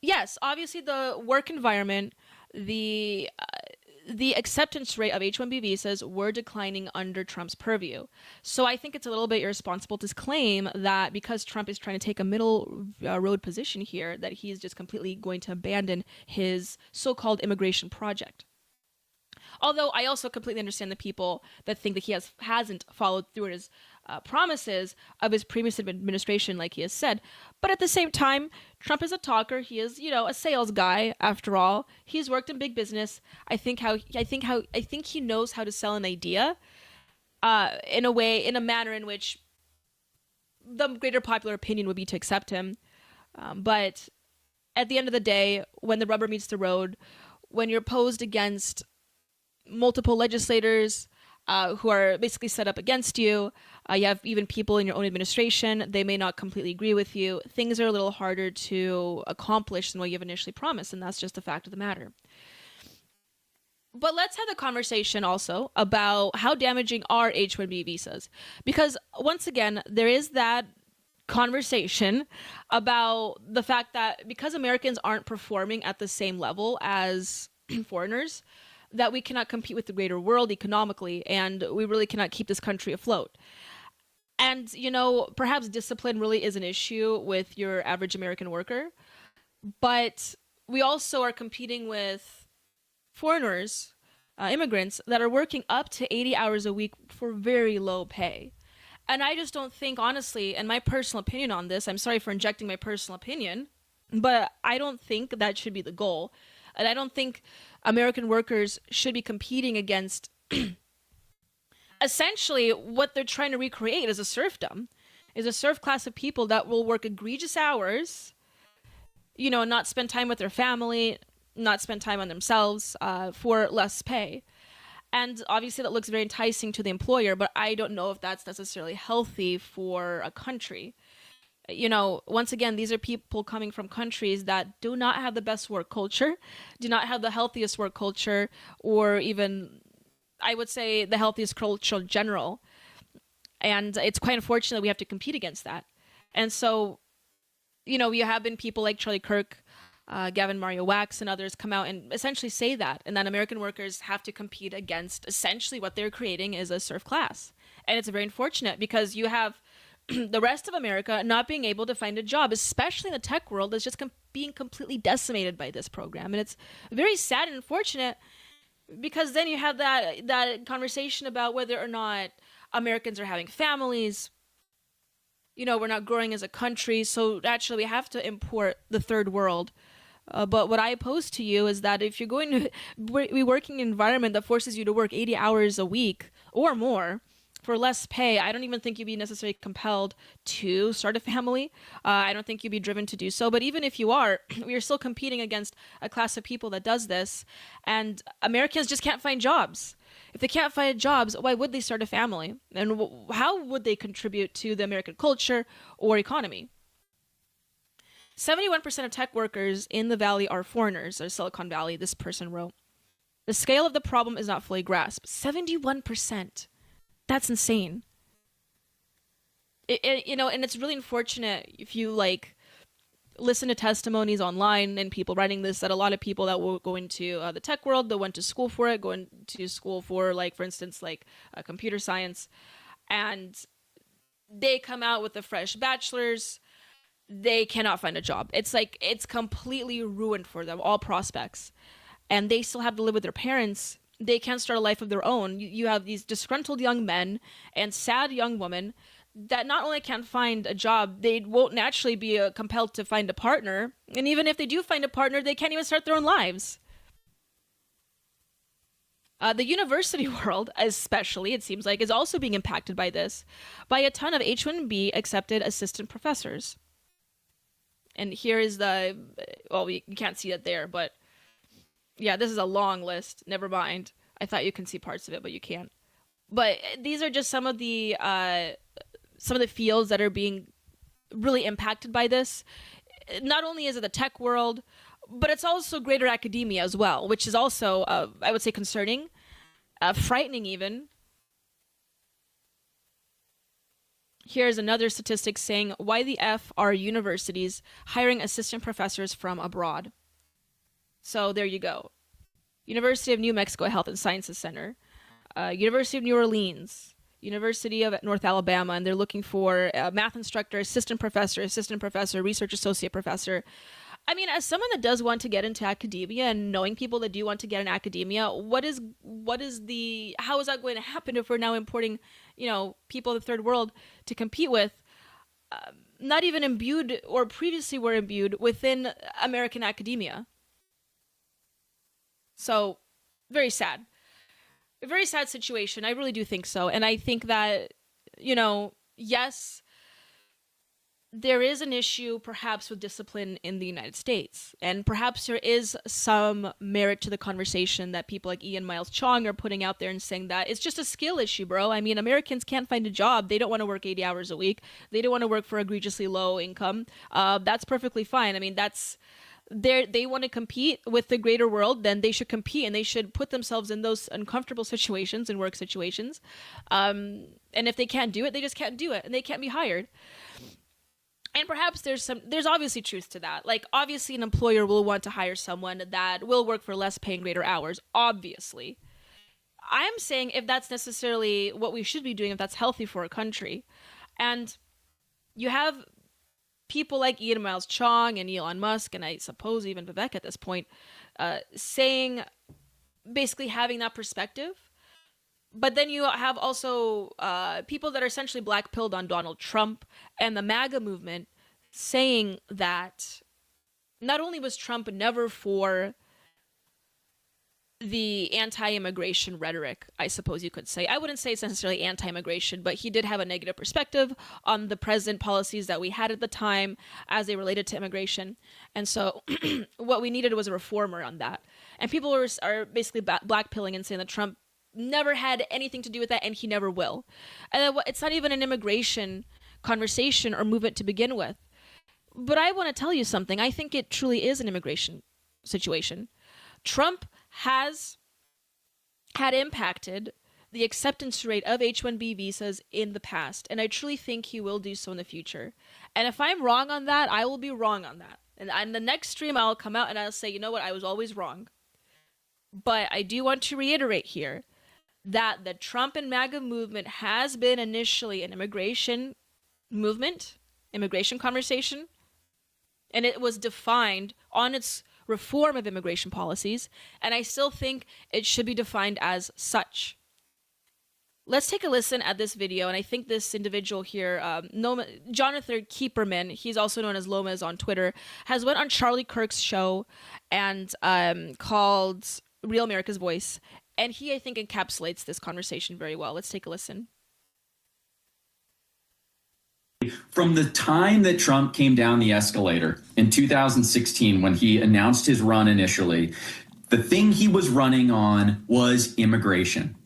yes, obviously the work environment, the acceptance rate of H-1B visas were declining under Trump's purview. So I think it's a little bit irresponsible to claim that because Trump is trying to take a middle road position here, that he's just completely going to abandon his so-called immigration project. Although I also completely understand the people that think that he hasn't followed through on his promises of his previous administration, like he has said. But at the same time, Trump is a talker. He is, a sales guy. After all, he's worked in big business. I think he knows how to sell an idea, in a manner in which the greater popular opinion would be to accept him. But at the end of the day, when the rubber meets the road, when you're posed against multiple legislators who are basically set up against you, you have even people in your own administration, they may not completely agree with you. Things are a little harder to accomplish than what you've initially promised, and that's just a fact of the matter. But let's have the conversation also about how damaging are H-1B visas. Because once again, there is that conversation about the fact that because Americans aren't performing at the same level as foreigners, that we cannot compete with the greater world economically, and we really cannot keep this country afloat. And, perhaps discipline really is an issue with your average American worker, but we also are competing with foreigners, immigrants, that are working up to 80 hours a week for very low pay. And I just don't think, honestly, and my personal opinion on this, I'm sorry for injecting my personal opinion, but I don't think that should be the goal. And I don't think American workers should be competing against essentially what they're trying to recreate as a serfdom, is a serf class of people that will work egregious hours, not spend time with their family, not spend time on themselves for less pay. And obviously that looks very enticing to the employer, but I don't know if that's necessarily healthy for a country. Once again, these are people coming from countries that do not have the best work culture, do not have the healthiest work culture, or even, I would say, the healthiest culture in general. And it's quite unfortunate we have to compete against that. And so, you have been people like Charlie Kirk, Gavin Mario Wax, and others come out and essentially say that, and that American workers have to compete against essentially what they're creating is a serf class. And it's very unfortunate because you have the rest of America not being able to find a job, especially in the tech world, is just being completely decimated by this program. And it's very sad and unfortunate because then you have that conversation about whether or not Americans are having families. We're not growing as a country, so actually we have to import the third world. But what I oppose to you is that if you're going to be working in an environment that forces you to work 80 hours a week or more, for less pay, I don't even think you'd be necessarily compelled to start a family. I don't think you'd be driven to do so. But even if you are, we are still competing against a class of people that does this. And Americans just can't find jobs. If they can't find jobs, why would they start a family? And how would they contribute to the American culture or economy? 71% of tech workers in the Valley are foreigners, or Silicon Valley, this person wrote. The scale of the problem is not fully grasped. 71%. That's insane. And it's really unfortunate if you listen to testimonies online and people writing this, that a lot of people that will go into the tech world, that went to school for it, go into school for for instance, computer science, and they come out with a fresh bachelor's, they cannot find a job. It's completely ruined for them, all prospects. And they still have to live with their parents. They can't start a life of their own. You have these disgruntled young men and sad young women that not only can't find a job, they won't naturally be compelled to find a partner. And even if they do find a partner, they can't even start their own lives. The university world, especially, it seems like, is also being impacted by this, by a ton of H1B accepted assistant professors. And here is you can't see it there, but yeah, this is a long list. Never mind. I thought you can see parts of it, but you can't. But these are just some of the fields that are being really impacted by this. Not only is it the tech world, but it's also greater academia as well, which is also, I would say, concerning, frightening even. Here's another statistic saying, why the F are universities hiring assistant professors from abroad? So there you go. University of New Mexico Health and Sciences Center, University of New Orleans, University of North Alabama, and they're looking for a math instructor, assistant professor, research associate professor. I mean, as someone that does want to get into academia and knowing people that do want to get in academia, how is that going to happen if we're now importing, people of the third world to compete with, not even imbued or previously were imbued within American academia? So, very sad. A very sad situation. I really do think so. And I think that, yes, there is an issue perhaps with discipline in the United States. And perhaps there is some merit to the conversation that people like Ian Miles Chong are putting out there and saying that it's just a skill issue, bro. I mean, Americans can't find a job. They don't want to work 80 hours a week. They don't want to work for egregiously low income. That's perfectly fine. I mean, they want to compete with the greater world, then they should compete and they should put themselves in those uncomfortable situations and work situations. And if they can't do it, they just can't do it and they can't be hired. And perhaps there's obviously truth to that. Obviously an employer will want to hire someone that will work for less pay and greater hours, obviously. I'm saying if that's necessarily what we should be doing, if that's healthy for a country. And you have people like Ian Miles Chong and Elon Musk, and I suppose even Vivek at this point, saying, basically having that perspective. But then you have also people that are essentially black-pilled on Donald Trump and the MAGA movement saying that not only was Trump never for the anti-immigration rhetoric, I suppose you could say. I wouldn't say it's necessarily anti-immigration, but he did have a negative perspective on the present policies that we had at the time as they related to immigration. And so what we needed was a reformer on that. And people are basically blackpilling and saying that Trump never had anything to do with that and he never will. And it's not even an immigration conversation or movement to begin with. But I want to tell you something. I think it truly is an immigration situation. Trump has had impacted the acceptance rate of H1B visas in the past, and I truly think he will do so in the future. And if I'm wrong on that, I will be wrong on that. And on the next stream, I'll come out and I'll say, you know what, I was always wrong. But I do want to reiterate here that the Trump and MAGA movement has been initially an immigration movement, immigration conversation, and it was defined on its reform of immigration policies, and I still think it should be defined as such. Let's take a listen at this video, and I think this individual here, Jonathan Keeperman, he's also known as Lomas on Twitter, has went on Charlie Kirk's show and called Real America's Voice, and he, I think, encapsulates this conversation very well. Let's take a listen. From the time that Trump came down the escalator in 2016, when he announced his run initially, the thing he was running on was immigration.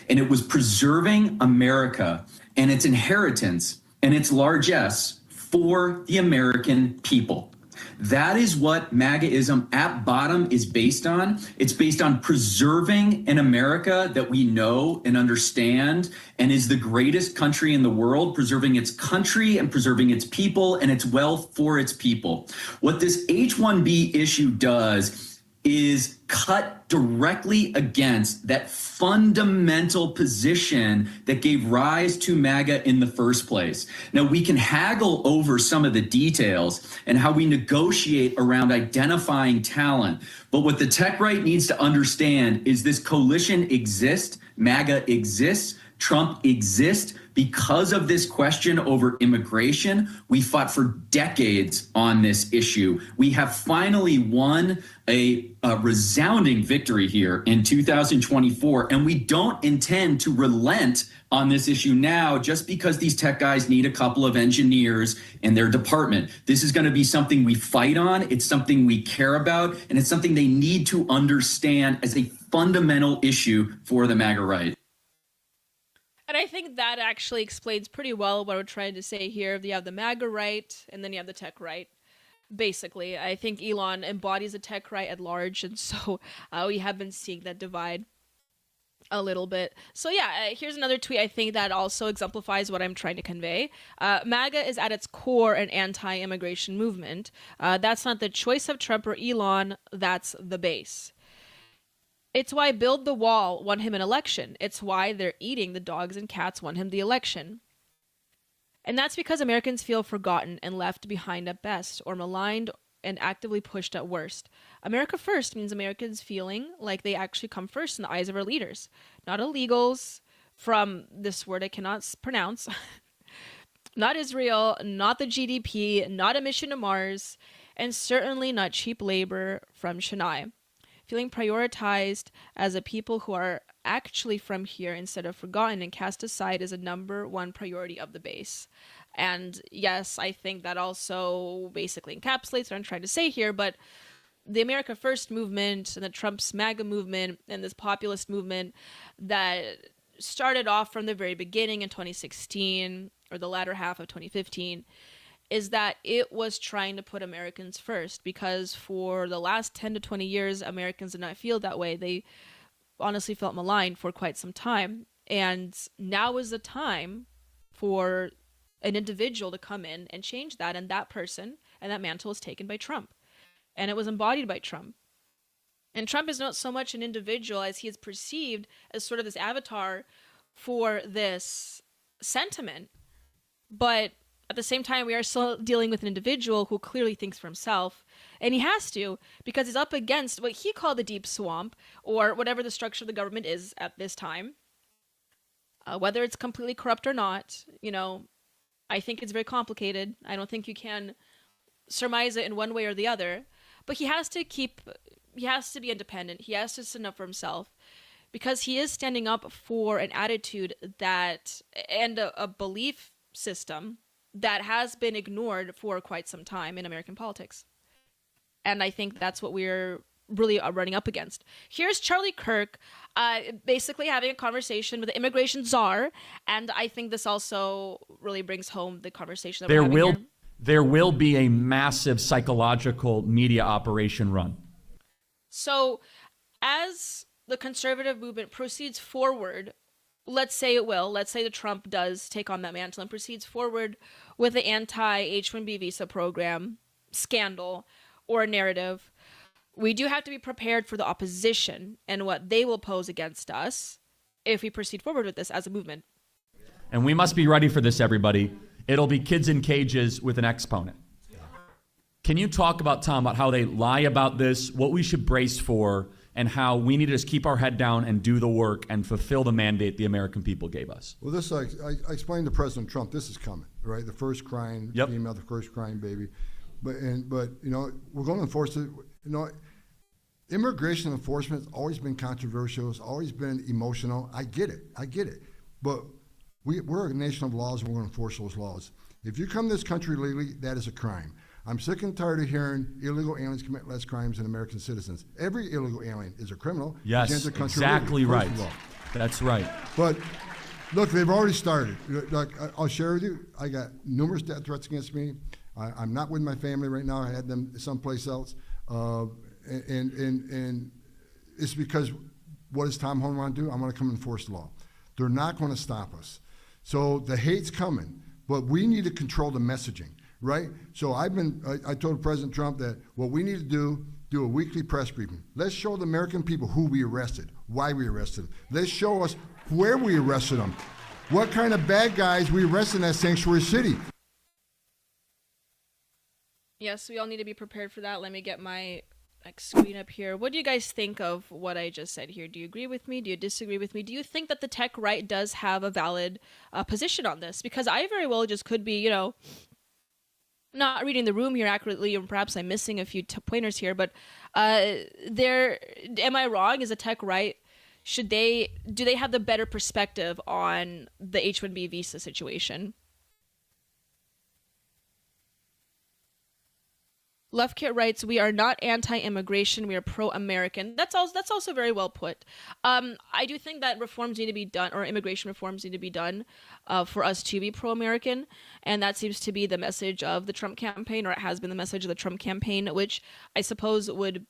and it was preserving America and its inheritance and its largesse for the American people. That is what MAGAism at bottom is based on. It's based on preserving an America that we know and understand and is the greatest country in the world, preserving its country and preserving its people and its wealth for its people. What this H1B issue does is cut directly against that fundamental position that gave rise to MAGA in the first place. Now, we can haggle over some of the details and how we negotiate around identifying talent, but what the tech right needs to understand is this coalition exists, MAGA exists, Trump exists because of this question over immigration. We fought for decades on this issue. We have finally won a resounding victory here in 2024, and we don't intend to relent on this issue now just because these tech guys need a couple of engineers in their department. This is going to be something we fight on. It's something we care about, and it's something they need to understand as a fundamental issue for the MAGA right. And I think that actually explains pretty well what we're trying to say here. You have the MAGA right, and then you have the tech right. Basically, I think Elon embodies the tech right at large, and so we have been seeing that divide a little bit. So yeah, here's another tweet I think that also exemplifies what I'm trying to convey. MAGA is at its core an anti-immigration movement. That's not the choice of Trump or Elon, that's the base. It's why Build the Wall won him an election. It's why they're eating the dogs and cats won him the election. And that's because Americans feel forgotten and left behind at best, or maligned and actively pushed at worst. America first means Americans feeling like they actually come first in the eyes of our leaders, not illegals from this word I cannot pronounce, not Israel, not the GDP, not a mission to Mars, and certainly not cheap labor from Chennai. Feeling prioritized as a people who are actually from here instead of forgotten and cast aside is a number one priority of the base. And yes, I think that also basically encapsulates what I'm trying to say here, but the America First movement and the Trump's MAGA movement and this populist movement that started off from the very beginning in 2016 or the latter half of 2015 is that it was trying to put Americans first, because for the last 10 to 20 years, Americans did not feel that way. They honestly felt maligned for quite some time. And now is the time for an individual to come in and change that. And that person and that mantle was taken by Trump. And it was embodied by Trump. And Trump is not so much an individual as he is perceived as sort of this avatar for this sentiment. But at the same time, we are still dealing with an individual who clearly thinks for himself, and he has to, because he's up against what he called the deep swamp, or whatever the structure of the government is at this time. Whether it's completely corrupt or not, I think it's very complicated. I don't think you can surmise it in one way or the other, but he has to be independent. He has to stand up for himself, because he is standing up for an attitude and a belief system that has been ignored for quite some time in American politics. And I think that's what we're really running up against. Here's Charlie Kirk basically having a conversation with the immigration czar, and I think this also really brings home the conversation that we're having here. There will be a massive psychological media operation run. So as the conservative movement proceeds forward, let's say that Trump does take on that mantle and proceeds forward with the anti-H1B Visa program scandal or narrative, we do have to be prepared for the opposition and what they will pose against us if we proceed forward with this as a movement. And we must be ready for this, everybody. It'll be kids in cages with an exponent. Can you talk about, Tom, about how they lie about this, what we should brace for, and how we need to just keep our head down and do the work and fulfill the mandate the American people gave us? Well, this I explained to President Trump, this is coming, right? The first crying female, the first crying baby. But we're going to enforce it. Immigration enforcement has always been controversial. It's always been emotional. I get it. But we're a nation of laws, and we're going to enforce those laws. If you come to this country illegally, that is a crime. I'm sick and tired of hearing illegal aliens commit less crimes than American citizens. Every illegal alien is a criminal. Yes, exactly right. That's right. But look, they've already started. Like, I'll share with you, I got numerous death threats against me. I'm not with my family right now. I had them someplace else. And it's because what does Tom Holland want to do? I'm going to come and enforce the law. They're not going to stop us. So the hate's coming, but we need to control the messaging, right? So I told President Trump that what we need to do a weekly press briefing. Let's show the American people who we arrested, why we arrested them. Let's show us where we arrested them, what kind of bad guys we arrested in that sanctuary city. Yes, we all need to be prepared for that. Let me get my screen up here. What do you guys think of what I just said here? Do you agree with me? Do you disagree with me? Do you think that the tech right does have a valid position on this? Because I very well just could be, not reading the room here accurately, or perhaps I'm missing a few pointers here, but am I wrong? Is the tech right? Do they have the better perspective on the H1B visa situation? Left Kit writes, "We are not anti-immigration. We are pro-American." That's also very well put. I do think that reforms need to be done, or immigration reforms need to be done, for us to be pro-American, and that seems to be the message of the Trump campaign, or it has been the message of the Trump campaign, which I suppose would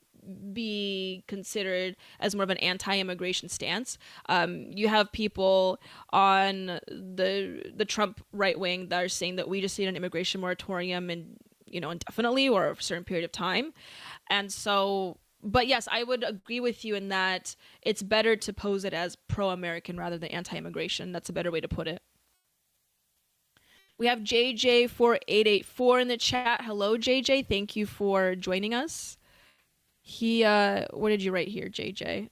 be considered as more of an anti-immigration stance. You have people on the Trump right wing that are saying that we just need an immigration moratorium and indefinitely or a certain period of time. And so, but yes, I would agree with you in that it's better to pose it as pro-American rather than anti-immigration. That's a better way to put it. We have JJ4884 in the chat. Hello, JJ. Thank you for joining us. What did you write here, JJ?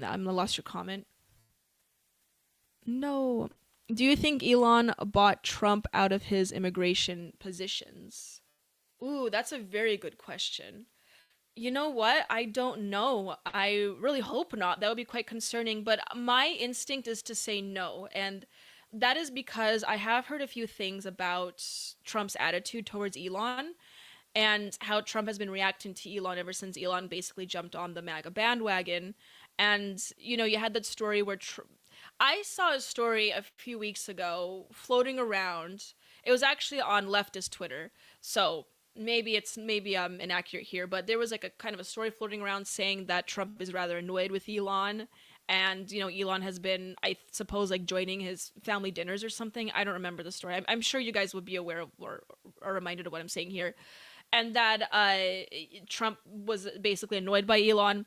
I lost your comment. No. Do you think Elon bought Trump out of his immigration positions? Ooh, that's a very good question. You know what? I don't know. I really hope not. That would be quite concerning. But my instinct is to say no. And that is because I have heard a few things about Trump's attitude towards Elon and how Trump has been reacting to Elon ever since Elon basically jumped on the MAGA bandwagon. And, you had that story where I saw a story a few weeks ago floating around. It was actually on leftist Twitter. So maybe I'm inaccurate here, but there was like a kind of a story floating around saying that Trump is rather annoyed with Elon, and Elon has been, I suppose, like joining his family dinners or something. I don't remember the story. I'm sure you guys would be aware of or reminded of what I'm saying here, and that Trump was basically annoyed by Elon.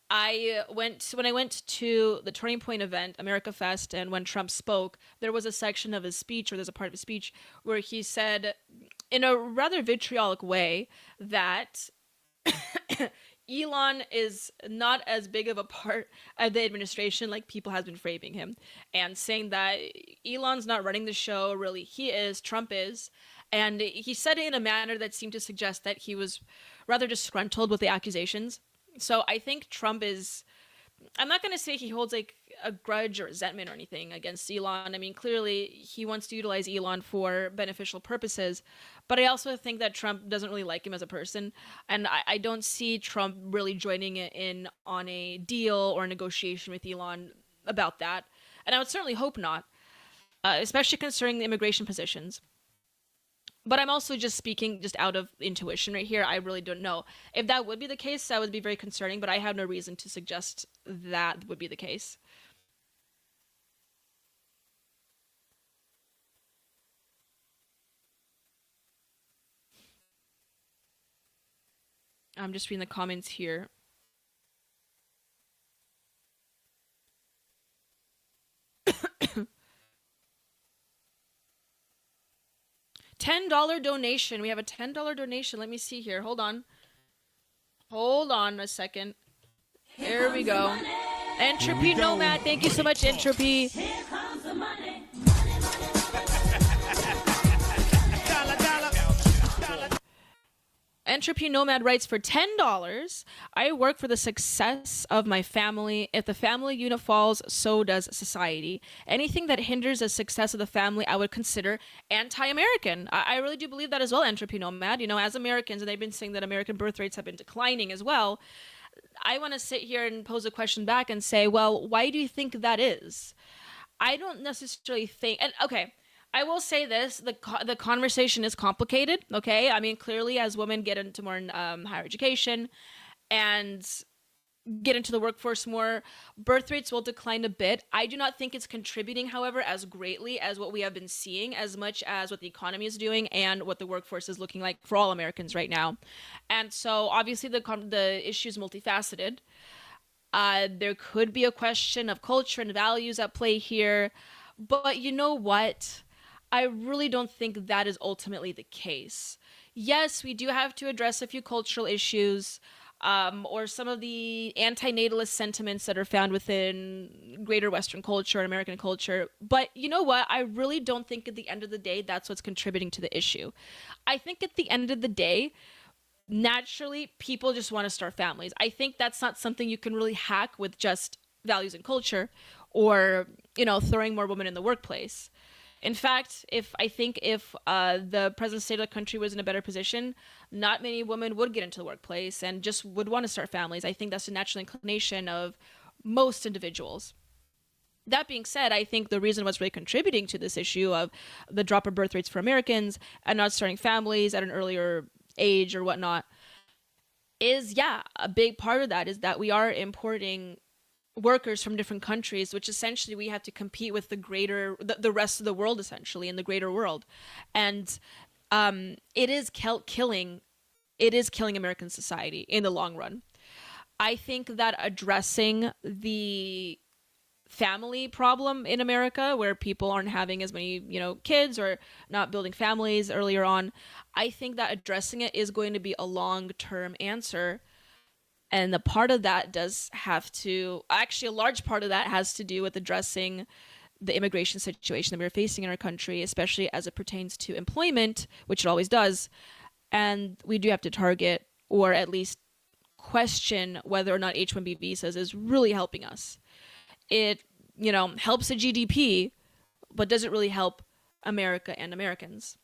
When I went to the Turning Point event, America Fest, and when Trump spoke, there was a section of his speech, or there's a part of his speech, where he said, in a rather vitriolic way, that Elon is not as big of a part of the administration like people have been framing him, and saying that Elon's not running the show, really. He is, Trump is. And he said it in a manner that seemed to suggest that he was rather disgruntled with the accusations. So I think Trump is, I'm not going to say he holds like a grudge or resentment or anything against Elon. I mean, clearly he wants to utilize Elon for beneficial purposes, but I also think that Trump doesn't really like him as a person. And I don't see Trump really joining in on a deal or a negotiation with Elon about that. And I would certainly hope not, especially concerning the immigration positions. But I'm also just speaking just out of intuition right here. I really don't know. If that would be the case, that would be very concerning, but I have no reason to suggest that would be the case. I'm just reading the comments here. $10 donation. We have a $10 donation. Let me see here. Hold on. Hold on a second. There we go. Entropy Nomad. Thank you so much, Entropy. Here comes the money. Entropy Nomad writes, for $10, I work for the success of my family. If the family unit falls, so does society. Anything that hinders the success of the family, I would consider anti-American. I really do believe that as well, Entropy Nomad. You know, as Americans, and they've been saying that American birth rates have been declining as well. I want to sit here and pose a question back and say, well, why do you think that is? I don't necessarily think, and okay, I will say this, the conversation is complicated, okay? I mean, clearly as women get into more higher education and get into the workforce more, birth rates will decline a bit. I do not think it's contributing, however, as greatly as what we have been seeing, as much as what the economy is doing and what the workforce is looking like for all Americans right now. And so obviously the issue is multifaceted. There could be a question of culture and values at play here, but you know what? I really don't think that is ultimately the case. Yes, we do have to address a few cultural issues, or some of the anti-natalist sentiments that are found within greater Western culture and American culture. But you know what? I really don't think at the end of the day that's what's contributing to the issue. I think at the end of the day, naturally, people just want to start families. I think that's not something you can really hack with just values and culture or, throwing more women in the workplace. In fact, if the present state of the country was in a better position, not many women would get into the workplace and just would want to start families. I think that's a natural inclination of most individuals. That being said, I think the reason what's really contributing to this issue of the drop of birth rates for Americans and not starting families at an earlier age or whatnot is, a big part of that is that we are importing workers from different countries, which essentially we have to compete with the rest of the world, essentially, in the greater world. And it is killing American society in the long run. I think that addressing the family problem in America, where people aren't having as many, kids or not building families earlier on, I think that addressing it is going to be a long-term answer. And a large part of that has to do with addressing the immigration situation that we're facing in our country, especially as it pertains to employment, which it always does. And we do have to target, or at least question, whether or not H1B visas is really helping us. It, helps the GDP, but doesn't really help America and Americans.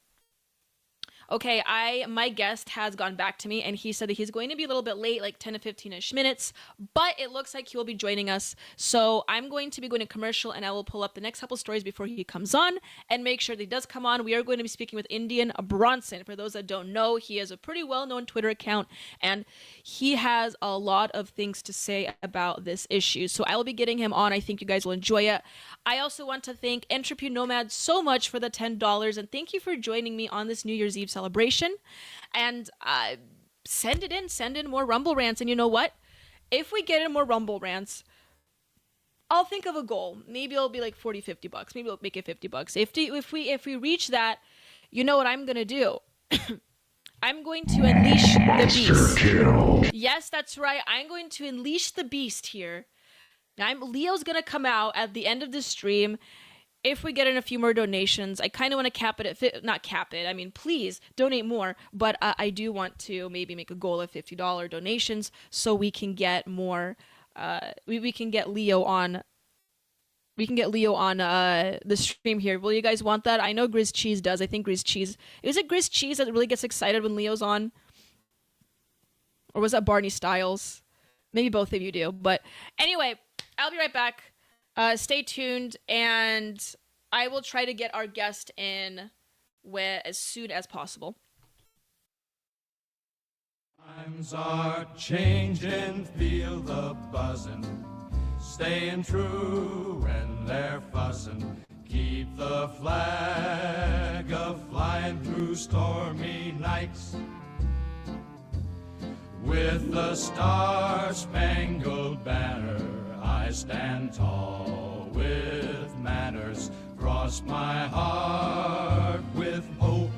Okay, my guest has gone back to me, and he said that he's going to be a little bit late, like 10 to 15-ish minutes, but it looks like he will be joining us. So I'm going to be going to commercial, and I will pull up the next couple stories before he comes on and make sure that he does come on. We are going to be speaking with Indian Bronson. For those that don't know, he has a pretty well-known Twitter account, and he has a lot of things to say about this issue. So I will be getting him on. I think you guys will enjoy it. I also want to thank Entropy Nomad so much for the $10, and thank you for joining me on this New Year's Eve celebration. And send in more Rumble rants. And you know what? If we get in more Rumble rants, I'll think of a goal. Maybe it'll be like $40-50. Maybe we'll make it $50. If we reach that, you know what I'm gonna do? I'm going to unleash the beast. Kill. Yes, that's right. I'm going to unleash the beast here. Now, Leo's gonna come out at the end of the stream. If we get in a few more donations, I kind of want to cap it at, not cap it, I mean, please donate more, but I do want to maybe make a goal of $50 donations so we can get more, we can get Leo on, the stream here. Will you guys want that? I know Grizz Cheese does. I think Grizz Cheese, is it Grizz Cheese that really gets excited when Leo's on? Or was that Barney Styles? Maybe both of you do, but anyway, I'll be right back. Stay tuned, and I will try to get our guest in as soon as possible. Times are changing, feel the buzzing, staying true when they're fussing. Keep the flag a-flying through stormy nights. With the star-spangled banner, I stand tall with manners, cross my heart with hope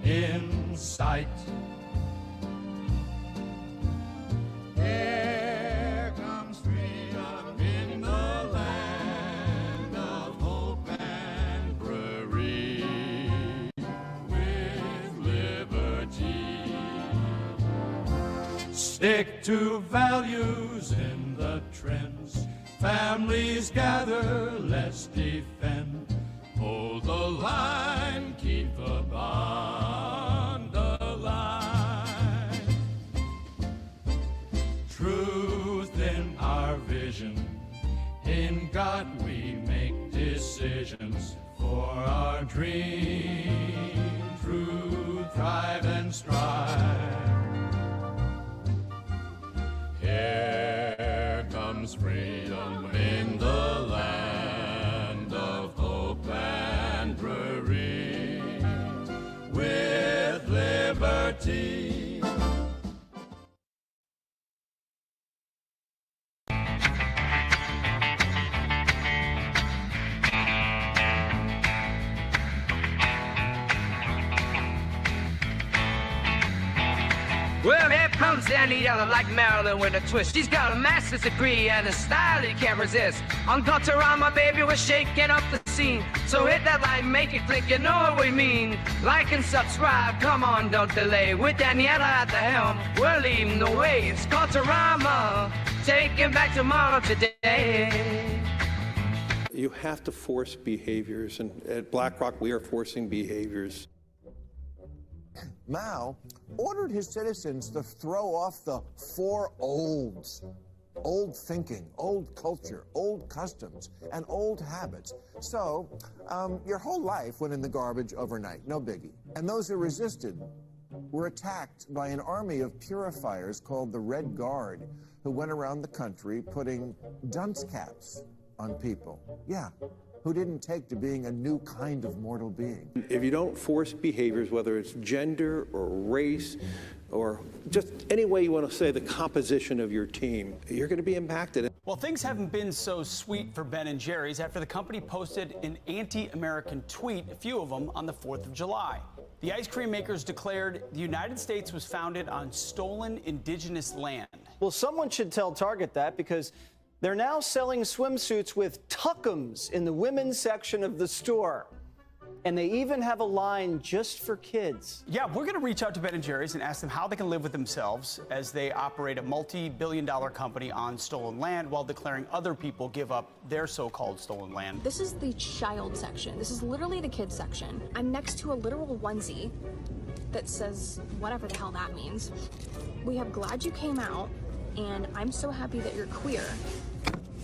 in sight. Here comes freedom in the land of hope and free, with liberty. Stick to values in the trends. Families gather, let's defend. Hold the line, keep the bond alive. True cream, truth, thrive and strive. Here comes freedom in the land of hope and glory, with liberty. Well, here comes Anita like Marilyn with a twist. She's got a master's degree and a style you can't resist. On Culturama, baby, we're shaking up the scene. So hit that like, make it click, you know what we mean. Like and subscribe, come on, don't delay. With Daniela at the helm, we're leading the way. It's Culturama, taking back tomorrow today. You have to force behaviors, and at BlackRock, we are forcing behaviors. Mao ordered his citizens to throw off the four olds. Old thinking, old culture, old customs, and old habits. So, your whole life went in the garbage overnight, no biggie. And those who resisted were attacked by an army of purifiers called the Red Guard, who went around the country putting dunce caps on people. Yeah, who didn't take to being a new kind of mortal being. If you don't force behaviors, whether it's gender or race or just any way you want to say the composition of your team, you're going to be impacted. Well, things haven't been so sweet for Ben & Jerry's after the company posted an anti-American tweet, a few of them, on the 4th of July. The ice cream makers declared the United States was founded on stolen indigenous land. Well, someone should tell Target that, because they're now selling swimsuits with tuckums in the women's section of the store. And they even have a line just for kids. Yeah, we're going to reach out to Ben & Jerry's and ask them how they can live with themselves as they operate a multi-billion-dollar company on stolen land while declaring other people give up their so-called stolen land. This is the child section. This is literally the kids section. I'm next to a literal onesie that says whatever the hell that means. We have glad you came out, and I'm so happy that you're queer.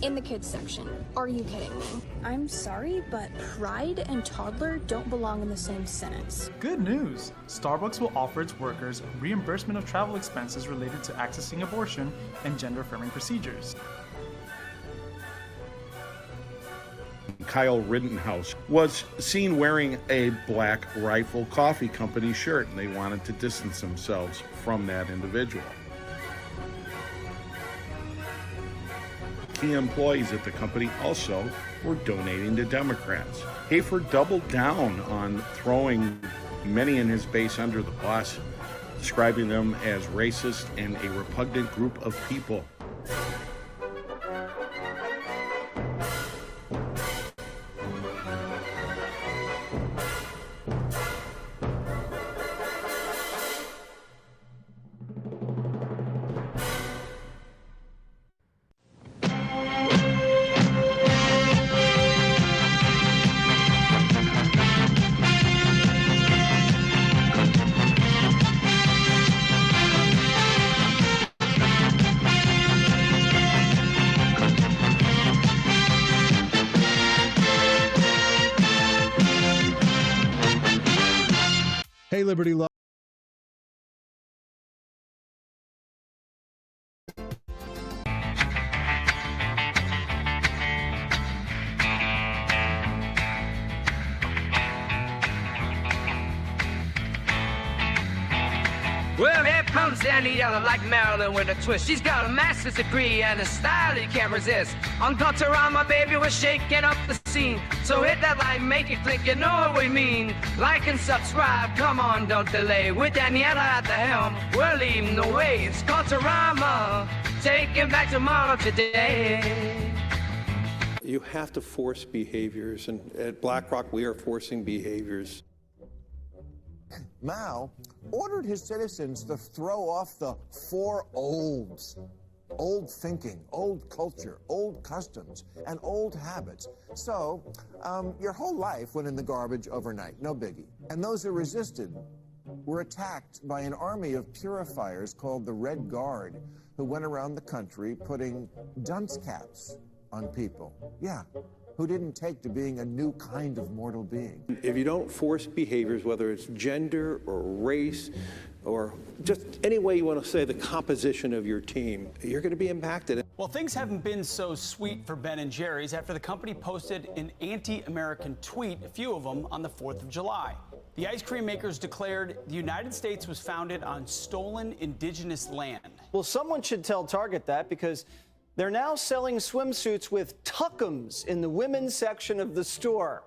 In the kids section. Are you kidding me? I'm sorry, but pride and toddler don't belong in the same sentence. Good news! Starbucks will offer its workers reimbursement of travel expenses related to accessing abortion and gender-affirming procedures. Kyle Rittenhouse was seen wearing a Black Rifle Coffee Company shirt, and they wanted to distance themselves from that individual. Key employees at the company also were donating to Democrats. Hafer doubled down on throwing many in his base under the bus, describing them as racist and a repugnant group of people. Hey, Liberty Love. Well, here comes Anita like Marilyn with a twist. She's got a master's degree and a style you can't resist. On Culturama, baby, we're shaking up the scene. So hit that like, make it click, you know what we mean. Like and subscribe, come on, don't delay. With Daniela at the helm, we're leading the way. It's Culturama, taking back tomorrow today. You have to force behaviors, and at BlackRock, we are forcing behaviors. Mao ordered his citizens to throw off the four olds. Old thinking, old culture, old customs, and old habits. So, your whole life went in the garbage overnight, no biggie. And those who resisted were attacked by an army of purifiers called the Red Guard, who went around the country putting dunce caps on people. Yeah, who didn't take to being a new kind of mortal being. If you don't force behaviors, whether it's gender or race or just any way you want to say the composition of your team, you're going to be impacted. Well, things haven't been so sweet for Ben & Jerry's after the company posted an anti-American tweet, a few of them, on the 4th of July. The ice cream makers declared the United States was founded on stolen indigenous land. Well, someone should tell Target that because they're now selling swimsuits with tuckums in the women's section of the store.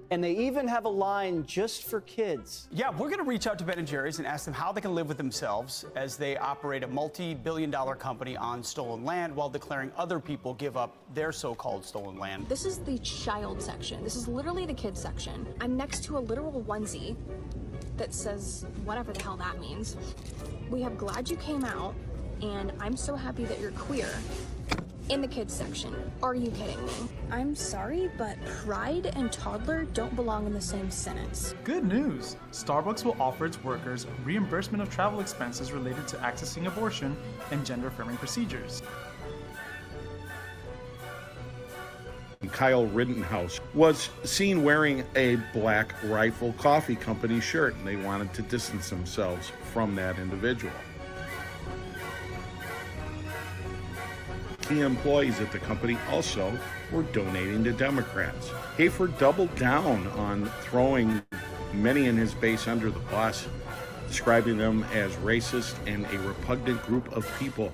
And they even have a line just for kids. Yeah, we're going to reach out to Ben & Jerry's and ask them how they can live with themselves as they operate a multi-billion-dollar company on stolen land while declaring other people give up their so-called stolen land. This is the child section. This is literally the kids section. I'm next to a literal onesie that says whatever the hell that means. We have glad you came out, and I'm so happy that you're queer. In the kids section. Are you kidding me? I'm sorry, but pride and toddler don't belong in the same sentence. Good news! Starbucks will offer its workers reimbursement of travel expenses related to accessing abortion and gender-affirming procedures. Kyle Rittenhouse was seen wearing a Black Rifle Coffee Company shirt, and they wanted to distance themselves from that individual. Key employees at the company also were donating to Democrats. Hayford doubled down on throwing many in his base under the bus, describing them as racist and a repugnant group of people.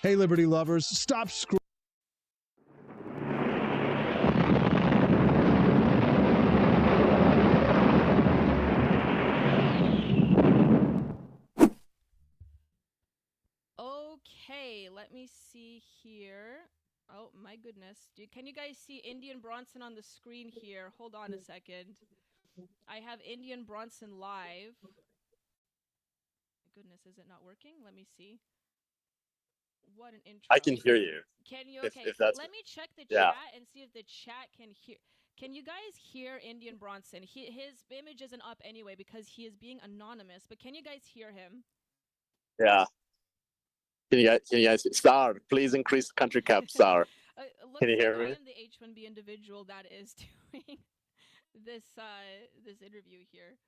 Hey, Liberty lovers, stop scrolling. Okay, let me see here. Oh my goodness. Can you guys see Indian Bronson on the screen here? Hold on a second. I have Indian Bronson live. My goodness, is it not working? Let me see. What an intro. I can hear you. Can you? If Okay. that's Let me check the yeah. chat and see if the chat can hear. Can you guys hear Indian Bronson? His image isn't up anyway because he is being anonymous, but can you guys hear him? Yeah. Can you guys Star, please increase the country cap, Star. Can you hear me? I am the H1B individual that is doing this this interview here.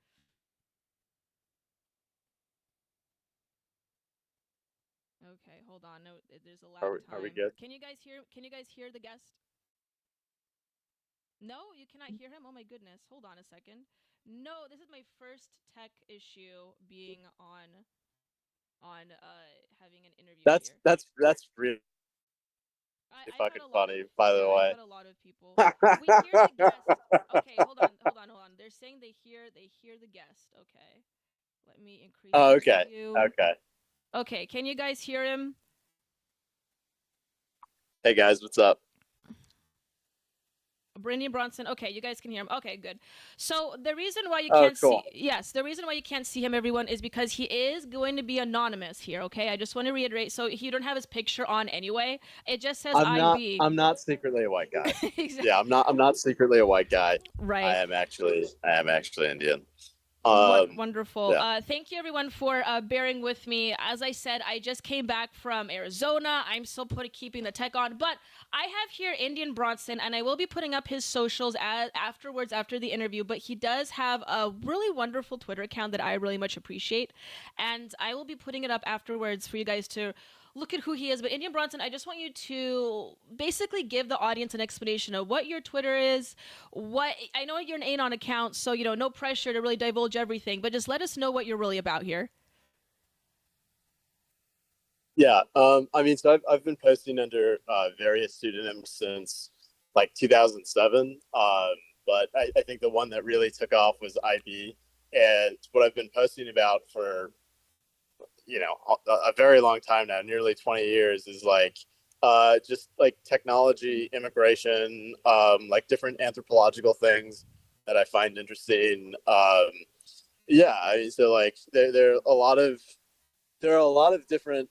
Okay, hold on. No, there's a lag time. Are we good? Can you guys hear the guest? No, you cannot hear him? Oh my goodness. Hold on a second. No, this is my first tech issue being on having an interview That's really I fucking funny, by the way. I've got a lot of people. We hear the guest. Okay, hold on. They're saying they hear the guest. Okay. Let me increase Oh, okay. the view. Okay. Okay, can you guys hear him? Hey guys, what's up? Brittany Bronson. Okay, you guys can hear him. Okay, good. So the reason why you Oh, can't cool. the reason why you can't see him, everyone, is because he is going to be anonymous here. Okay, I just want to reiterate. So you don't have his picture on anyway. It just says IB. I'm not secretly a white guy. Exactly. Yeah, I'm not secretly a white guy. Right. I am actually Indian. Wonderful. Yeah. Thank you, everyone, for bearing with me. As I said, I just came back from Arizona. I'm still keeping the tech on, but I have here Indian Bronson, and I will be putting up his socials afterwards after the interview, but he does have a really wonderful Twitter account that I really much appreciate, and I will be putting it up afterwards for you guys to look at who he is. But Indian Bronson, I just want you to basically give the audience an explanation of what your Twitter is. I know you're an Anon account, so no pressure to really divulge everything, but just let us know what you're really about here. Yeah, I mean, so I've been posting under various pseudonyms since like 2007, but I think the one that really took off was IB, And what I've been posting about for, a very long time now, nearly 20 years, is like just like technology, immigration, like different anthropological things that I find interesting. Yeah, I mean, so like there are a lot of different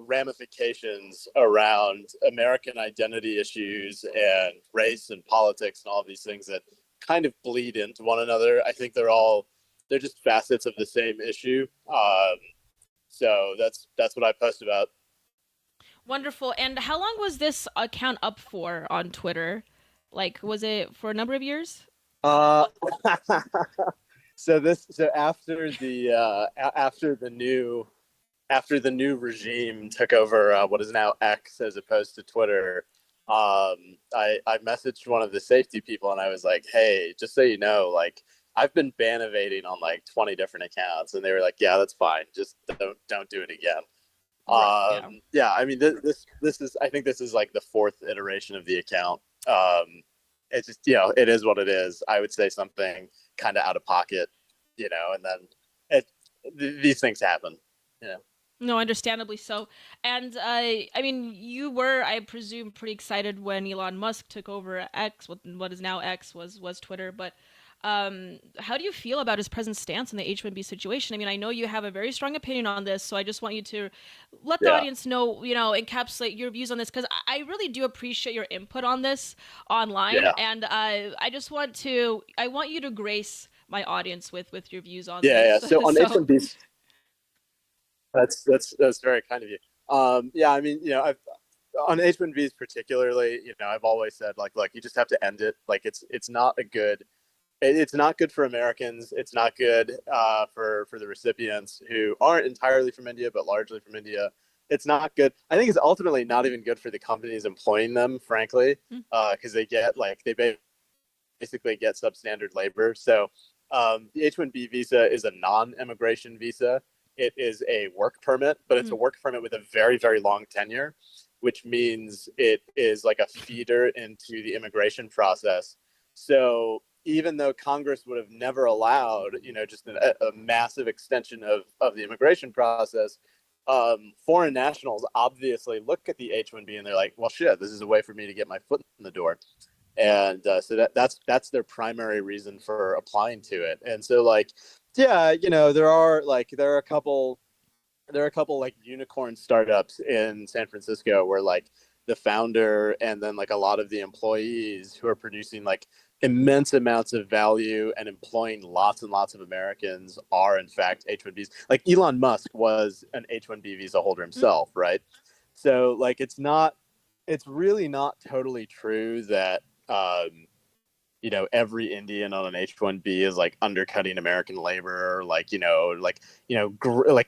ramifications around American identity issues and race and politics and all of these things that kind of bleed into one another. I think they're just facets of the same issue. So that's what I post about. Wonderful. And how long was this account up for on Twitter? Like, was it for a number of years? So after the new regime took over what is now X as opposed to Twitter, I messaged one of the safety people and I was like, hey, just so you know, like I've been ban evading on like 20 different accounts, and they were like, yeah, that's fine, just don't do it again. Yeah, I mean this is, I think this is like the fourth iteration of the account. It's just, it is what it is. I would say something kind of out of pocket, and then these things happen, No, understandably so. And I mean, you were, I presume, pretty excited when Elon Musk took over X, what is now X, was Twitter. But how do you feel about his present stance in the H1B situation? I mean, I know you have a very strong opinion on this, so I just want you to let the audience know, encapsulate your views on this, because I really do appreciate your input on this online. Yeah. And I want you to grace my audience with your views on this. this. So on H1B, that's very kind of you. Yeah, I mean, on H1Bs particularly, I've always said like, look, you just have to end it. Like it's not good for Americans. It's not good for the recipients who aren't entirely from India, but largely from India. It's not good. I think it's ultimately not even good for the companies employing them, frankly, because they basically get substandard labor. So the H1B visa is a non-immigration visa. It is a work permit, but it's a work permit with a very, very long tenure, which means it is like a feeder into the immigration process. So even though Congress would have never allowed, just a massive extension of the immigration process, foreign nationals obviously look at the H1B and they're like, well, shit, this is a way for me to get my foot in the door. And so that's their primary reason for applying to it. And so like, yeah, there are a couple like unicorn startups in San Francisco where like the founder and then like a lot of the employees who are producing like immense amounts of value and employing lots and lots of Americans are in fact H1Bs. Like Elon Musk was an H1B visa holder himself, right? So like it's really not totally true that every Indian on an H1B is like undercutting American labor, like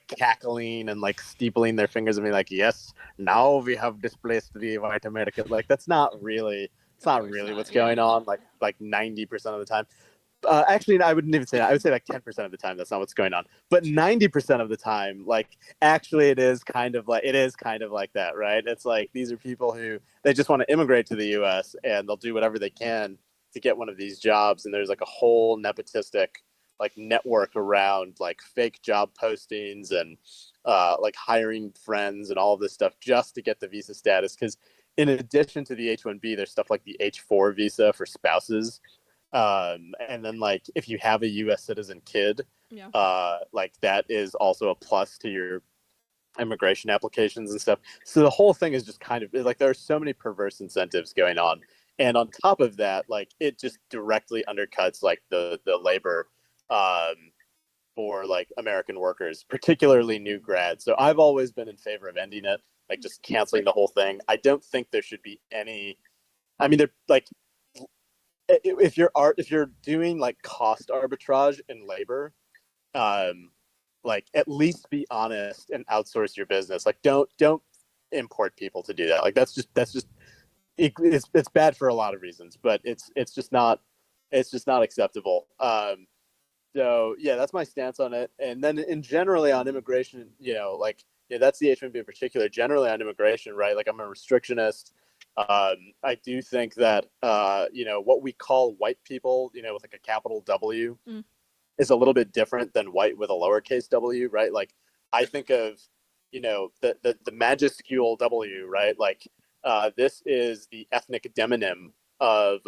cackling and like steepling their fingers and being like, yes, now we have displaced the white American. Like that's not really, what's going on. Like 90% of the time. Actually, I wouldn't even say that. I would say like 10% of the time that's not what's going on. But 90% of the time, like actually it is kind of like that, right? It's like these are people who they just want to immigrate to the US and they'll do whatever they can to get one of these jobs. And there's like a whole nepotistic like network around like fake job postings and like hiring friends and all of this stuff just to get the visa status. Because in addition to the H1B, there's stuff like the H4 visa for spouses. And then like if you have a US citizen kid, like that is also a plus to your immigration applications and stuff. So the whole thing is just kind of like there are so many perverse incentives going on. And on top of that, like it just directly undercuts like the labor for like American workers, particularly new grads. So I've always been in favor of ending it, like just canceling the whole thing. I don't think there should be any. I mean, they're like if you're doing like cost arbitrage in labor, like at least be honest and outsource your business. Like don't import people to do that. Like that's just it's bad for a lot of reasons, but it's just not acceptable. So yeah, that's my stance on it. And then in generally on immigration, that's the H1B in particular. Generally on immigration, right? Like I'm a restrictionist. I do think that what we call white people, with like a capital W, is a little bit different than white with a lowercase w, right? Like I think of, the majuscule W, right? Like this is the ethnic demonym of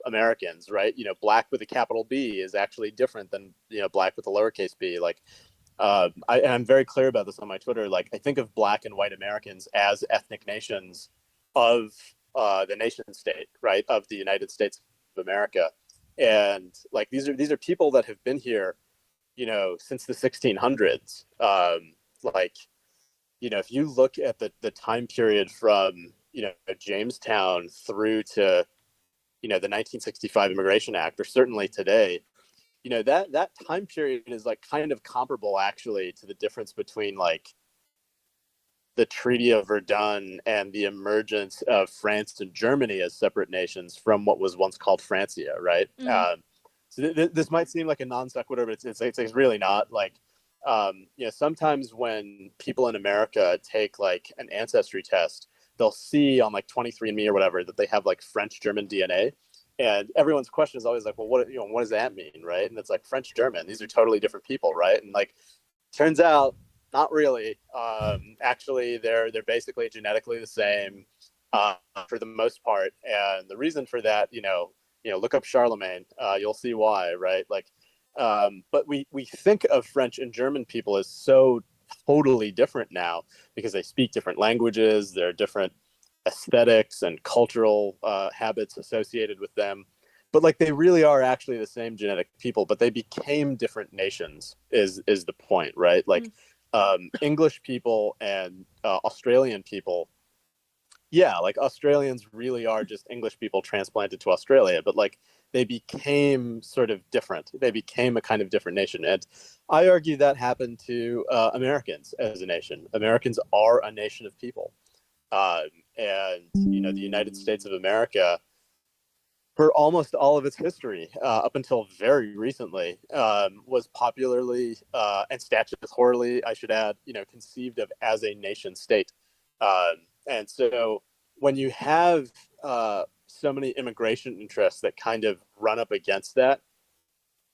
Americans, right? Black with a capital B is actually different than black with a lowercase b. Like I'm very clear about this on my Twitter. Like I think of black and white Americans as ethnic nations of the nation state, right? Of the United States of America, and like these are people that have been here, since the 1600s. Like if you look at the time period from Jamestown through to the 1965 Immigration Act, or certainly today, that time period is like kind of comparable actually to the difference between like the Treaty of Verdun and the emergence of France and Germany as separate nations from what was once called Francia, right? So this might seem like a non sequitur, but it's really not. Like sometimes when people in America take like an ancestry test, they'll see on like 23andMe or whatever that they have like French German DNA, and everyone's question is always like, well, what does that mean, right? And it's like French German, these are totally different people, right? And like turns out not really. Actually, they're basically genetically the same for the most part, and the reason for that, look up Charlemagne, you'll see why, right? Like but we think of French and German people as so totally different now because they speak different languages, there are different aesthetics and cultural habits associated with them. But like they really are actually the same genetic people, but they became different nations is the point, right? Like English people and Australian people, yeah, like Australians really are just English people transplanted to Australia, but like they became sort of different. They became a kind of different nation. And I argue that happened to Americans as a nation. Americans are a nation of people. And, the United States of America, for almost all of its history, up until very recently, was popularly and statutorily, I should add, conceived of as a nation state. And so when you have so many immigration interests that kind of run up against that,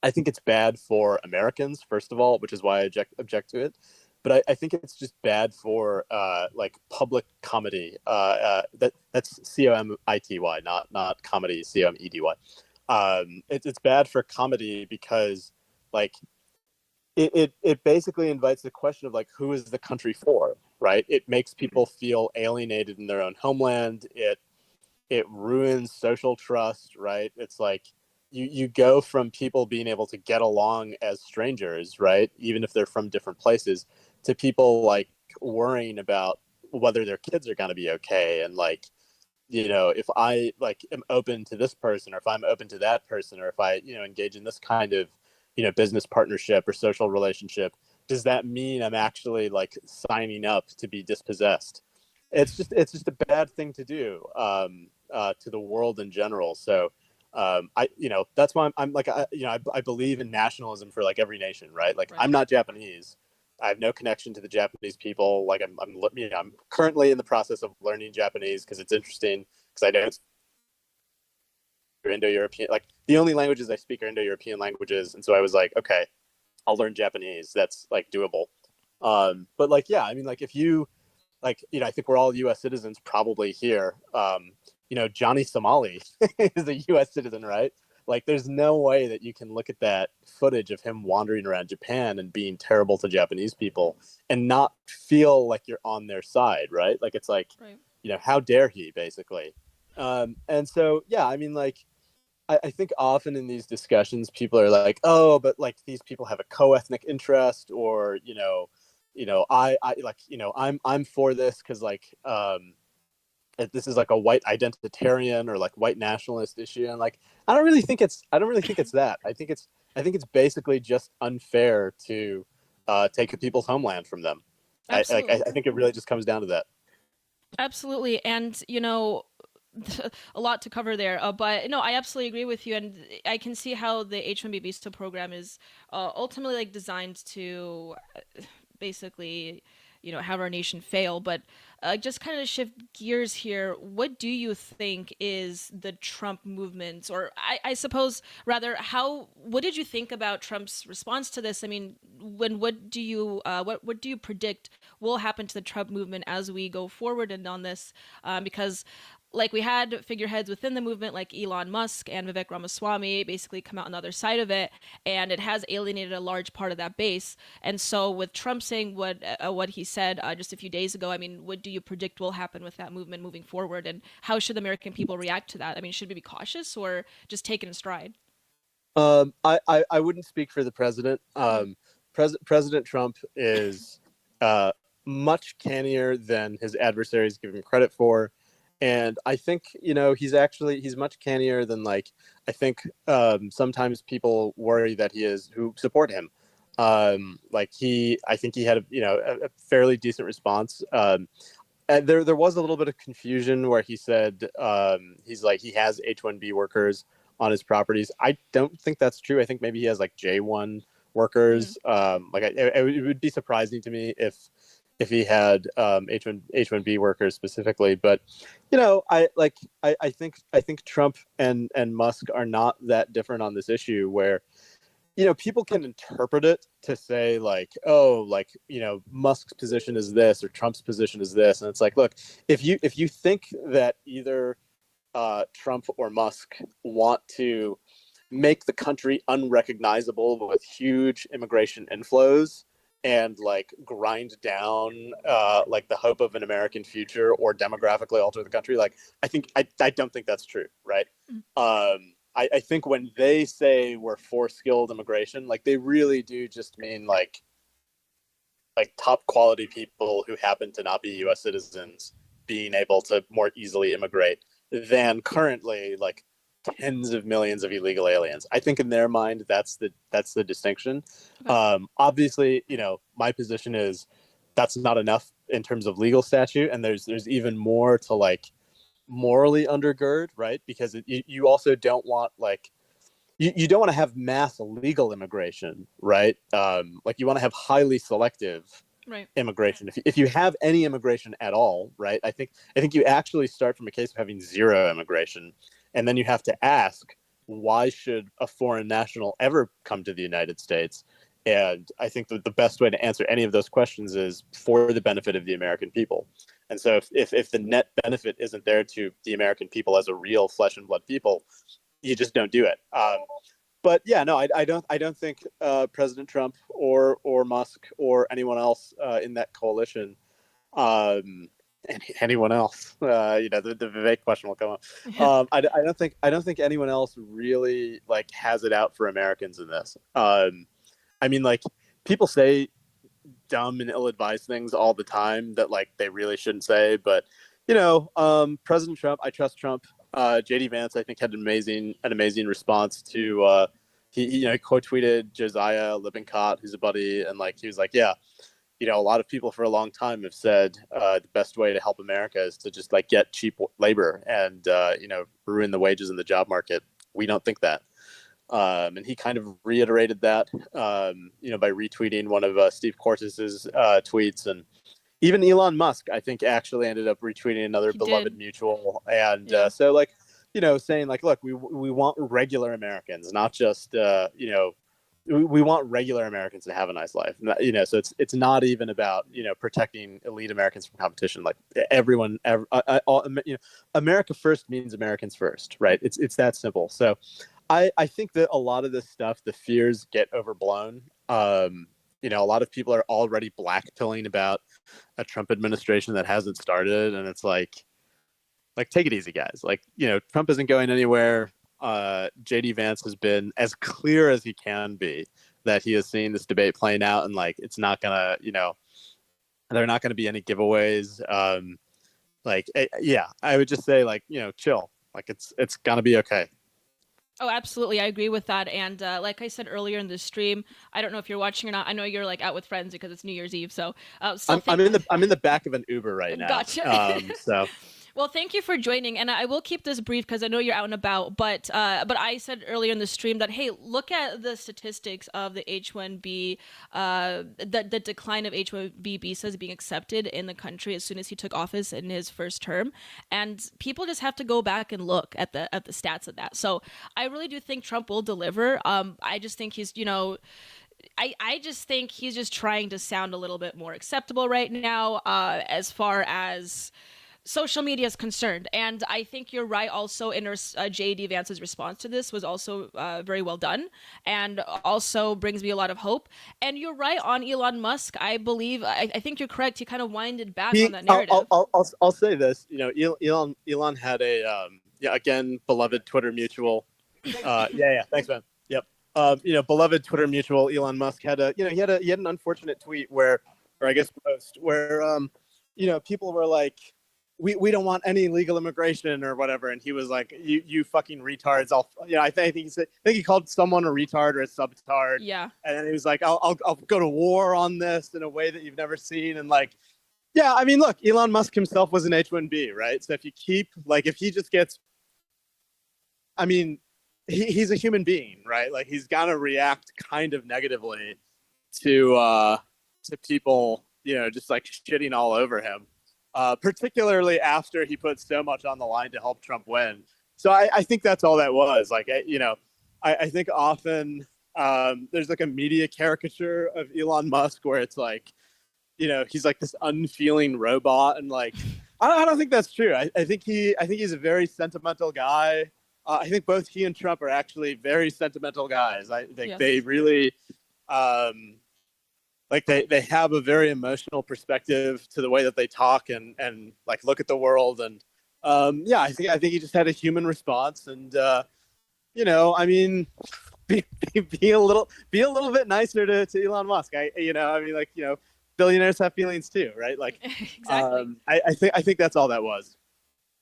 I think it's bad for Americans, first of all, which is why I object to it. But I think it's just bad for like public comedy. That's comity, not comedy, comedy. It's bad for comedy because like it basically invites the question of like, who is the country for, right? It makes people feel alienated in their own homeland. It ruins social trust, right? It's like you go from people being able to get along as strangers, right, even if they're from different places, to people like worrying about whether their kids are going to be okay, and like if I like am open to this person, or if I'm open to that person, or if I engage in this kind of business partnership or social relationship, does that mean I'm actually like signing up to be dispossessed? It's just a bad thing to do to the world in general. So that's why I'm like I believe in nationalism for like every nation, right? Like I'm not Japanese. I have no connection to the Japanese people. Like I'm currently in the process of learning Japanese because it's interesting, because I don't Indo-European, like the only languages I speak are Indo-European languages, and so I was like, okay, I'll learn Japanese. That's like doable. But like, yeah, I mean, like if you like, I think we're all U.S. citizens probably here. Johnny Somali is a U.S. citizen, right? Like, there's no way that you can look at that footage of him wandering around Japan and being terrible to Japanese people and not feel like you're on their side, right? Like, it's like, right. How dare he, basically. And so, yeah, I mean, like, I think often in these discussions, people are like, oh, but like these people have a co-ethnic interest, or, I'm for this because like, this is like a white identitarian or like white nationalist issue, and like I don't really think it's that. I think it's basically just unfair to take people's homeland from them. I think it really just comes down to that. Absolutely, and a lot to cover there, but no, I absolutely agree with you, and I can see how the H1B Visa program is ultimately like designed to basically have our nation fail. But just kind of shift gears here, what do you think is the Trump movement, or I suppose rather, what did you think about Trump's response to this? I mean, what do you predict will happen to the Trump movement as we go forward and on this? Because like we had figureheads within the movement like Elon Musk and Vivek Ramaswamy basically come out on the other side of it, and it has alienated a large part of that base. And so with Trump saying what he said just a few days ago, I mean, what do you predict will happen with that movement moving forward, and how should the American people react to that? I mean, should we be cautious or just take it in stride? I wouldn't speak for the president. President Trump is much cannier than his adversaries give him credit for. And I think, he's much cannier than I think sometimes people worry that he is who support him. I think he had a fairly decent response. And there was a little bit of confusion where he said he has H1B workers on his properties. I don't think that's true. I think maybe he has J1 workers. It would be surprising to me if he had H1B workers specifically, but I think Trump and Musk are not that different on this issue, where people can interpret it to say Musk's position is this or Trump's position is this, and it's look, if you think that either Trump or Musk want to make the country unrecognizable with huge immigration inflows and grind down the hope of an American future or demographically alter the country, I don't think that's true, right? I think when they say we're for skilled immigration, they really do just mean top quality people who happen to not be U.S. citizens being able to more easily immigrate than currently tens of millions of illegal aliens. I think in their mind that's the distinction. Obviously, my position is that's not enough in terms of legal statute, and there's even more to morally undergird, right? Because you also don't want you don't want to have mass illegal immigration, right? You want to have highly selective immigration. If you have any immigration at all, right? I think you actually start from a case of having zero immigration. And then you have to ask, why should a foreign national ever come to the United States? And I think that the best way to answer any of those questions is for the benefit of the American people. And so if the net benefit isn't there to the American people as a real flesh and blood people, you just don't do it. But yeah, no, I don't think President Trump or Musk or anyone else in that coalition anyone else, the Vivek question will come up. I don't think anyone else really has it out for Americans in this. People say dumb and ill-advised things all the time that they really shouldn't say, but President Trump, I trust Trump. JD Vance, I think, had an amazing response to he quote tweeted Josiah Lippincott, who's a buddy, and he was yeah, a lot of people for a long time have said the best way to help America is to just get cheap labor and ruin the wages in the job market. We don't think that. And he kind of reiterated that, by retweeting one of Steve Cortes's tweets, and even Elon Musk, I think, actually ended up retweeting another beloved mutual. And saying look, we want regular Americans, not just we want regular Americans to have a nice life. So it's not even about protecting elite Americans from competition. Everyone, America first means Americans first, right? It's that simple. So I think that a lot of this stuff, the fears get overblown. A lot of people are already blackpilling about a Trump administration that hasn't started, and it's take it easy, guys. Trump isn't going anywhere. JD Vance has been as clear as he can be that he has seen this debate playing out, and it's not gonna, there are not gonna be any giveaways. I would just say chill. It's gonna be okay. Oh, absolutely. I agree with that. And like I said earlier in the stream, I don't know if you're watching or not. I know you're out with friends because it's New Year's Eve. So I'm in the back of an Uber right now. Gotcha. So. Well, thank you for joining, and I will keep this brief because I know you're out and about. But I said earlier in the stream that, hey, look at the statistics of the H1B, the decline of H1B visas being accepted in the country as soon as he took office in his first term, and people just have to go back and look at the stats of that. So I really do think Trump will deliver. I just think he's, I just think he's just trying to sound a little bit more acceptable right now, as far as social media is concerned. And I think you're right also in J.D. Vance's response to this was also very well done and also brings me a lot of hope. And you're right on Elon Musk. I believe, I think you're correct. He kind of winded back on that narrative. I'll say this, Elon had a, again, beloved Twitter mutual. Thanks, man. Yep. Beloved Twitter mutual, Elon Musk had he had an unfortunate tweet or I guess post where, people were like, we don't want any legal immigration or whatever, and he was like, you fucking retards. I think he called someone a retard or a subtard. Yeah. And then he was like, I'll go to war on this in a way that you've never seen. And like, yeah, I mean, look, Elon Musk himself was an H1B, right? So if he just gets, I mean, he's a human being, right? Like he's gonna react kind of negatively to people, just like shitting all over him. Particularly after he put so much on the line to help Trump win. So I think that's all that was. Like, I think often there's like a media caricature of Elon Musk where it's like, he's like this unfeeling robot. And like, I don't think that's true. I think he's a very sentimental guy. I think both he and Trump are actually very sentimental guys. I think they really, they have a very emotional perspective to the way that they talk and like look at the world. And I think he just had a human response. And I mean, be a little bit nicer to Elon Musk. Billionaires have feelings too, right? Like, exactly. I think that's all that was.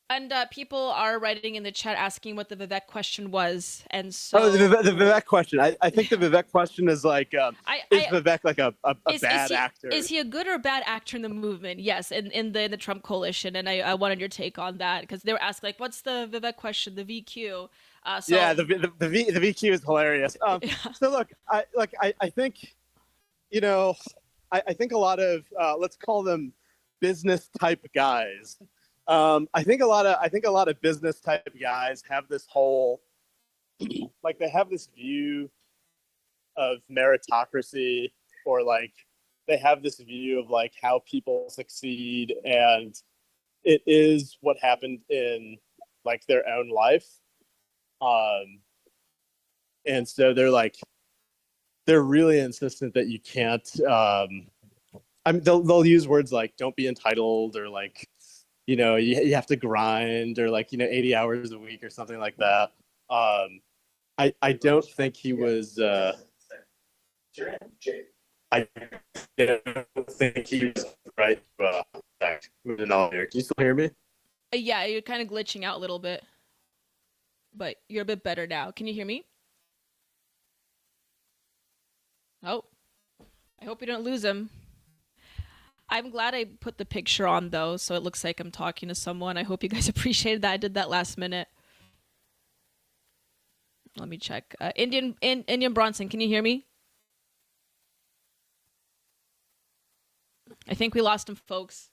And people are writing in the chat asking what the Vivek question was, and so the Vivek question. I think the Vivek question is like, is Vivek like a bad actor? Is he a good or bad actor in the movement? Yes, in the Trump coalition, and I wanted your take on that because they were asking like, what's the Vivek question, the VQ? The VQ is hilarious. So look, I think, I think a lot of let's call them business type guys. I think a lot of business type guys have this whole, like they have this view of meritocracy, or like they have this view of like how people succeed, and it is what happened in like their own life. And so they're really insistent that you can't, they'll use words like don't be entitled, or like, you have to grind, or like, 80 hours a week or something like that. I don't think he was, I don't think he was right. Moving on here. Can you still hear me? Yeah, you're kind of glitching out a little bit, but you're a bit better now. Can you hear me? Oh, I hope you don't lose him. I'm glad I put the picture on though, so it looks like I'm talking to someone. I hope you guys appreciated that. I did that last minute. Let me check. Indian Bronson, can you hear me? I think we lost him, folks.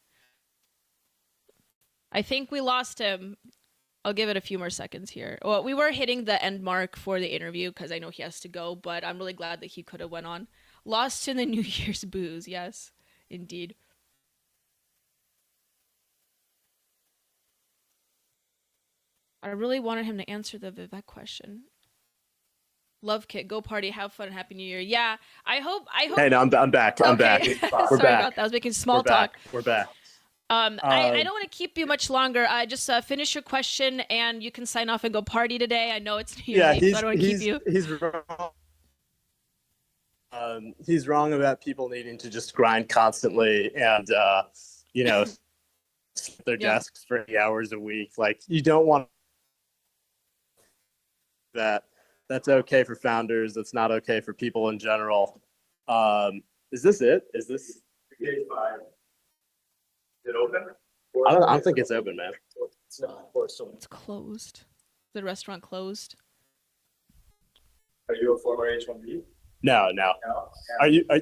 I think we lost him. I'll give it a few more seconds here. Well, we were hitting the end mark for the interview because I know he has to go, but I'm really glad that he could have went on. Lost in the New Year's booze, yes, indeed. I really wanted him to answer the Vivek question. Love Kit, go party, have fun, and Happy New Year. Yeah, I hope. Hey, no, I'm back. I'm back. We're Sorry back. about that. I was making small talk. We're back. I don't want to keep you much longer. Just finish your question, and you can sign off and go party today. I know it's New Year's Eve, so I don't want to keep you. He's wrong. He's wrong about people needing to just grind constantly and their desks for 8 hours a week. Like, you don't want that. That's okay for founders. That's not okay for people in general. Is this it? Is this? Is it open? I don't think it's open, man. It's closed. The restaurant closed. Are you a former H1B? No.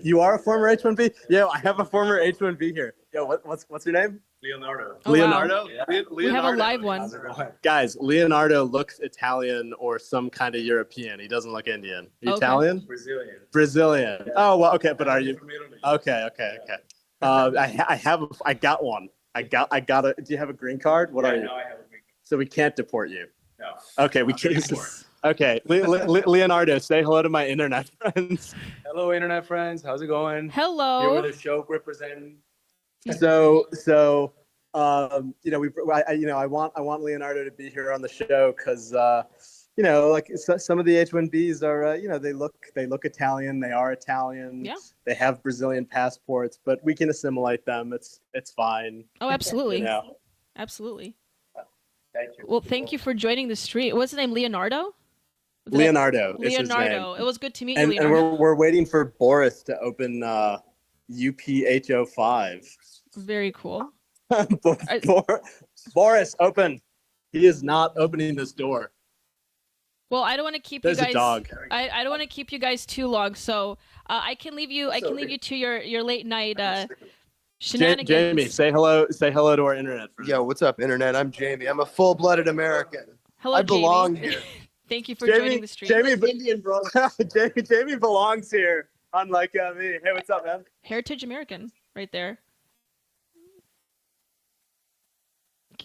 You are a former H1B? Yo, I have a former H1B here. Yo, what's your name? Leonardo. Oh, Leonardo? wow. Leonardo? We have a live one. Guys, Leonardo looks Italian or some kind of European. He doesn't look Indian. You Okay. Italian? Brazilian. Oh, well, okay, but are you? Okay. I got one. I got a. Do you have a green card? What are you? No, I have a green card. So we can't deport you. No. Okay, we can't. Okay, Leonardo, say hello to my internet friends. Hello, internet friends. How's it going? Hello. Here with a show representing. So, I want Leonardo to be here on the show because, some of the H1Bs are, they look Italian. They are Italian. Yeah. They have Brazilian passports, but we can assimilate them. It's fine. Oh, absolutely. You know? Absolutely. Thank you. Well, thank you for joining the street. What's his name? Leonardo? Leonardo. Is his Leonardo. name. It was good to meet you, And Leonardo. we're waiting for Boris to open UPH05. Very cool. Boris, open. He is not opening this door. Well, I don't want to keep There's you a guys. dog. I don't want to keep you guys too long, so I can leave you. I can leave you to your late night shenanigans. Jamie, say hello. Say hello to our internet friends. Yo, what's up, internet? I'm Jamie. I'm a full-blooded American. Hello, I belong Jamie. here. Thank you for joining the stream. Indian bro. Jamie belongs here, unlike me. Hey, what's up, man? Heritage American, right there.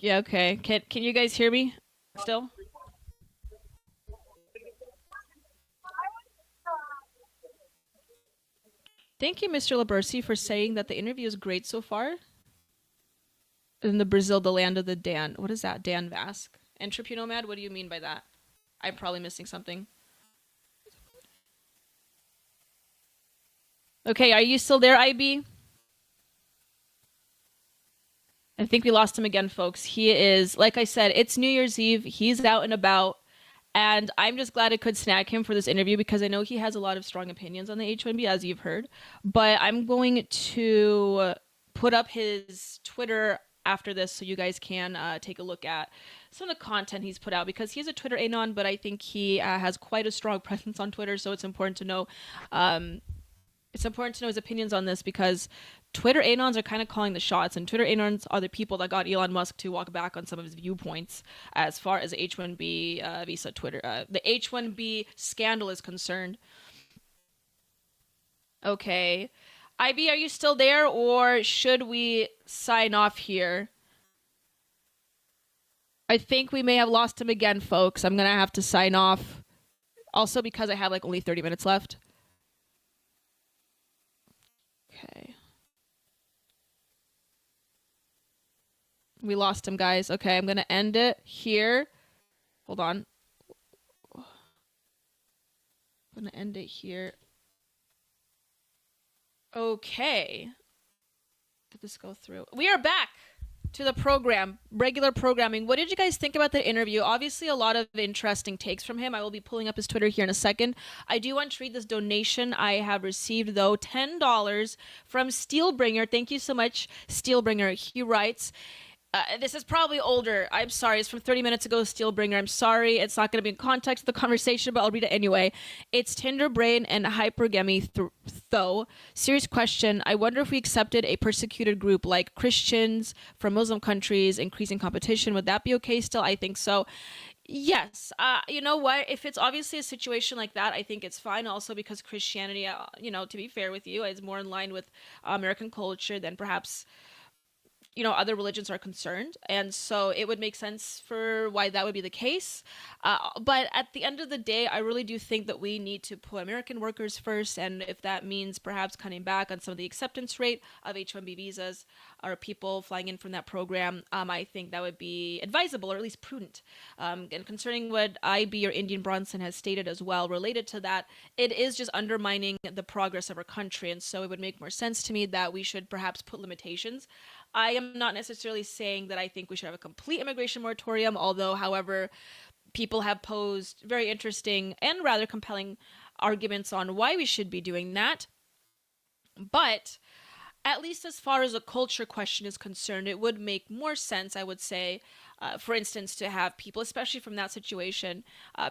Yeah. Okay. Can you guys hear me still? Thank you, Mr. Labersi, for saying that the interview is great so far. In the Brazil, the land of the Dan. What is that? Dan Vask. Entropy Nomad? What do you mean by that? I'm probably missing something. Okay, are you still there, IB? I think we lost him again, folks. He is, like I said, it's New Year's Eve. He's out and about. And I'm just glad I could snag him for this interview because I know he has a lot of strong opinions on the H1B, as you've heard. But I'm going to put up his Twitter after this so you guys can take a look at some of the content he's put out because he's a Twitter anon, but I think he has quite a strong presence on Twitter, so it's important to know. It's important to know his opinions on this because Twitter anons are kind of calling the shots, and Twitter anons are the people that got Elon Musk to walk back on some of his viewpoints as far as H1B Visa Twitter, the H1B scandal is concerned. Okay. IB, are you still there, or should we sign off here? I think we may have lost him again, folks. I'm going to have to sign off. Also because I have like only 30 minutes left. Okay. We lost him, guys. Okay, I'm going to end it here. Hold on. I'm going to end it here. Okay. Did this go through? We are back to the program, regular programming. What did you guys think about the interview? Obviously, a lot of interesting takes from him. I will be pulling up his Twitter here in a second. I do want to read this donation I have received, though. $10 from Steelbringer. Thank you so much, Steelbringer. He writes... this is probably older. I'm sorry. It's from 30 minutes ago, Steelbringer. I'm sorry. It's not going to be in context of the conversation, but I'll read it anyway. It's Tinder brain and hypergamy though. Serious question. I wonder if we accepted a persecuted group like Christians from Muslim countries, increasing competition. Would that be okay still? I think so. Yes. You know what? If it's obviously a situation like that, I think it's fine. Also because Christianity, to be fair with you, is more in line with American culture than perhaps... other religions are concerned. And so it would make sense for why that would be the case. But at the end of the day, I really do think that we need to put American workers first. And if that means perhaps cutting back on some of the acceptance rate of H1B visas or people flying in from that program, I think that would be advisable or at least prudent. And concerning what IB or Indian Bronson has stated as well, related to that, it is just undermining the progress of our country. And so it would make more sense to me that we should perhaps put limitations. I am not necessarily saying that I think we should have a complete immigration moratorium, although, however, people have posed very interesting and rather compelling arguments on why we should be doing that. But at least as far as a culture question is concerned, it would make more sense, I would say, For instance, to have people, especially from that situation,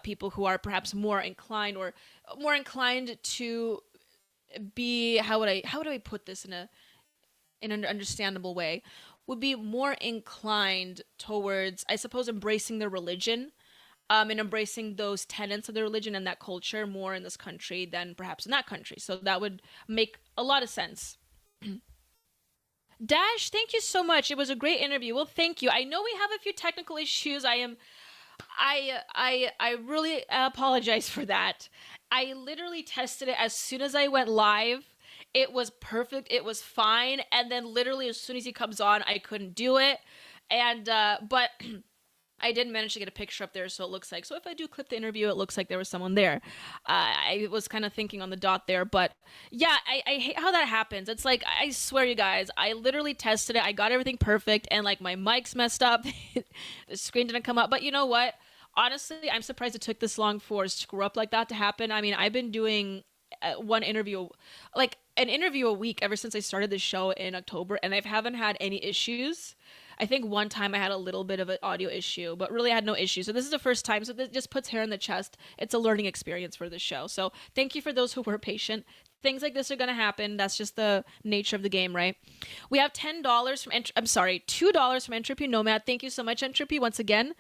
people who are perhaps more inclined to be, how do I put this in an understandable way, would be more inclined towards, I suppose, embracing their religion, and embracing those tenets of their religion and that culture more in this country than perhaps in that country. So that would make a lot of sense. Dash, thank you so much. It was a great interview. Well, thank you. I know we have a few technical issues. I really apologize for that. I literally tested it as soon as I went live. It was perfect. It was fine. And then literally as soon as he comes on, I couldn't do it. And, but I did manage to get a picture up there, so it looks like. So if I do clip the interview, it looks like there was someone there. I was kind of thinking on the dot there, but yeah, I hate how that happens. It's like, I swear you guys, I literally tested it. I got everything perfect, and like my mic's messed up. The screen didn't come up. But you know what? Honestly, I'm surprised it took this long for a screw up like that to happen. I mean, I've been doing an interview a week ever since I started this show in October, and I haven't had any issues. I think one time I had a little bit of an audio issue, but really I had no issue. So this is the first time, so this just puts hair on the chest. It's a learning experience for this show. So thank you for those who were patient. Things like this are going to happen. That's just the nature of the game, right? We have $2 from Entropy Nomad. Thank you so much, Entropy, once again.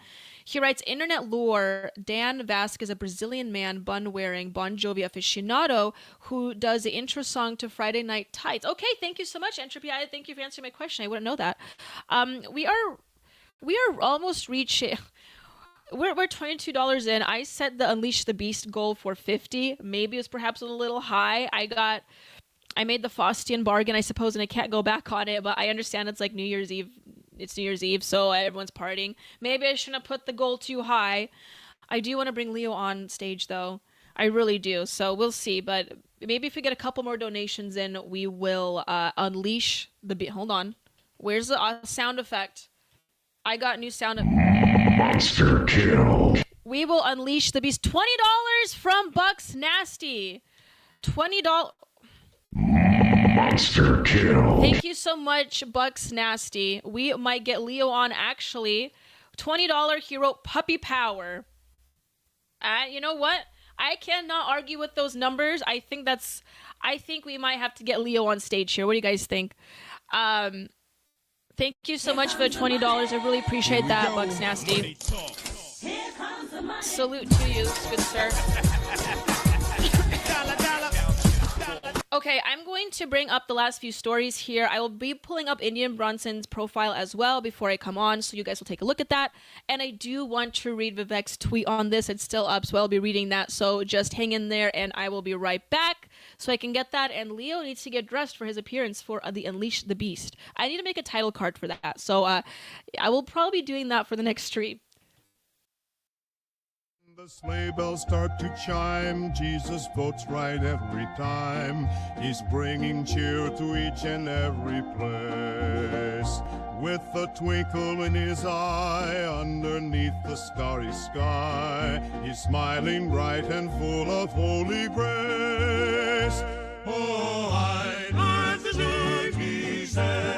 He writes, Internet lore, Dan Vasquez, a Brazilian man, bun-wearing, Bon Jovi aficionado, who does the intro song to Friday Night Tights. Okay, thank you so much, Entropy. Thank you for answering my question. I wouldn't know that. We are almost reaching... We're $22 in. I set the Unleash the Beast goal for $50. Maybe it was perhaps a little high. I made the Faustian bargain, I suppose, and I can't go back on it, but I understand it's like New Year's Eve. It's New Year's Eve, so everyone's partying. Maybe I shouldn't have put the goal too high. I do want to bring Leo on stage, though. I really do, so we'll see. But maybe if we get a couple more donations in, we will unleash the beast. Hold on. Where's the sound effect? I got new sound effect. Monster kill. We will unleash the beast. $20 from Bucks Nasty. $20. Monster kill. Thank you so much, Bucks Nasty. We might get Leo on, actually. $20 hero Puppy Power. You know what? I cannot argue with those numbers. I think we might have to get Leo on stage here. What do you guys think? Thank you so much for the $20. I really appreciate that, Bucks Nasty. Salute to you, good sir. Okay, I'm going to bring up the last few stories here. I will be pulling up Indian Bronson's profile as well before I come on, so you guys will take a look at that. And I do want to read Vivek's tweet on this. It's still up, so I'll be reading that. So just hang in there, and I will be right back so I can get that. And Leo needs to get dressed for his appearance for the Unleash the Beast. I need to make a title card for that. So I will probably be doing that for the next stream. The sleigh bells start to chime, Jesus votes right every time. He's bringing cheer to each and every place. With a twinkle in his eye, underneath the starry sky, he's smiling bright and full of holy grace. Oh, I believe he's there.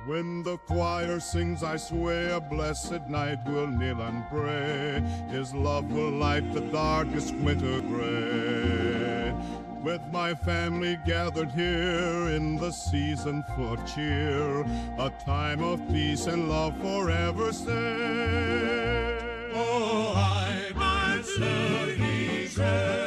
When the choir sings, I swear, a blessed night we'll kneel and pray. His love will light the darkest winter gray. With my family gathered here in the season full of cheer, a time of peace and love forever stay. Oh, I believe he's ready.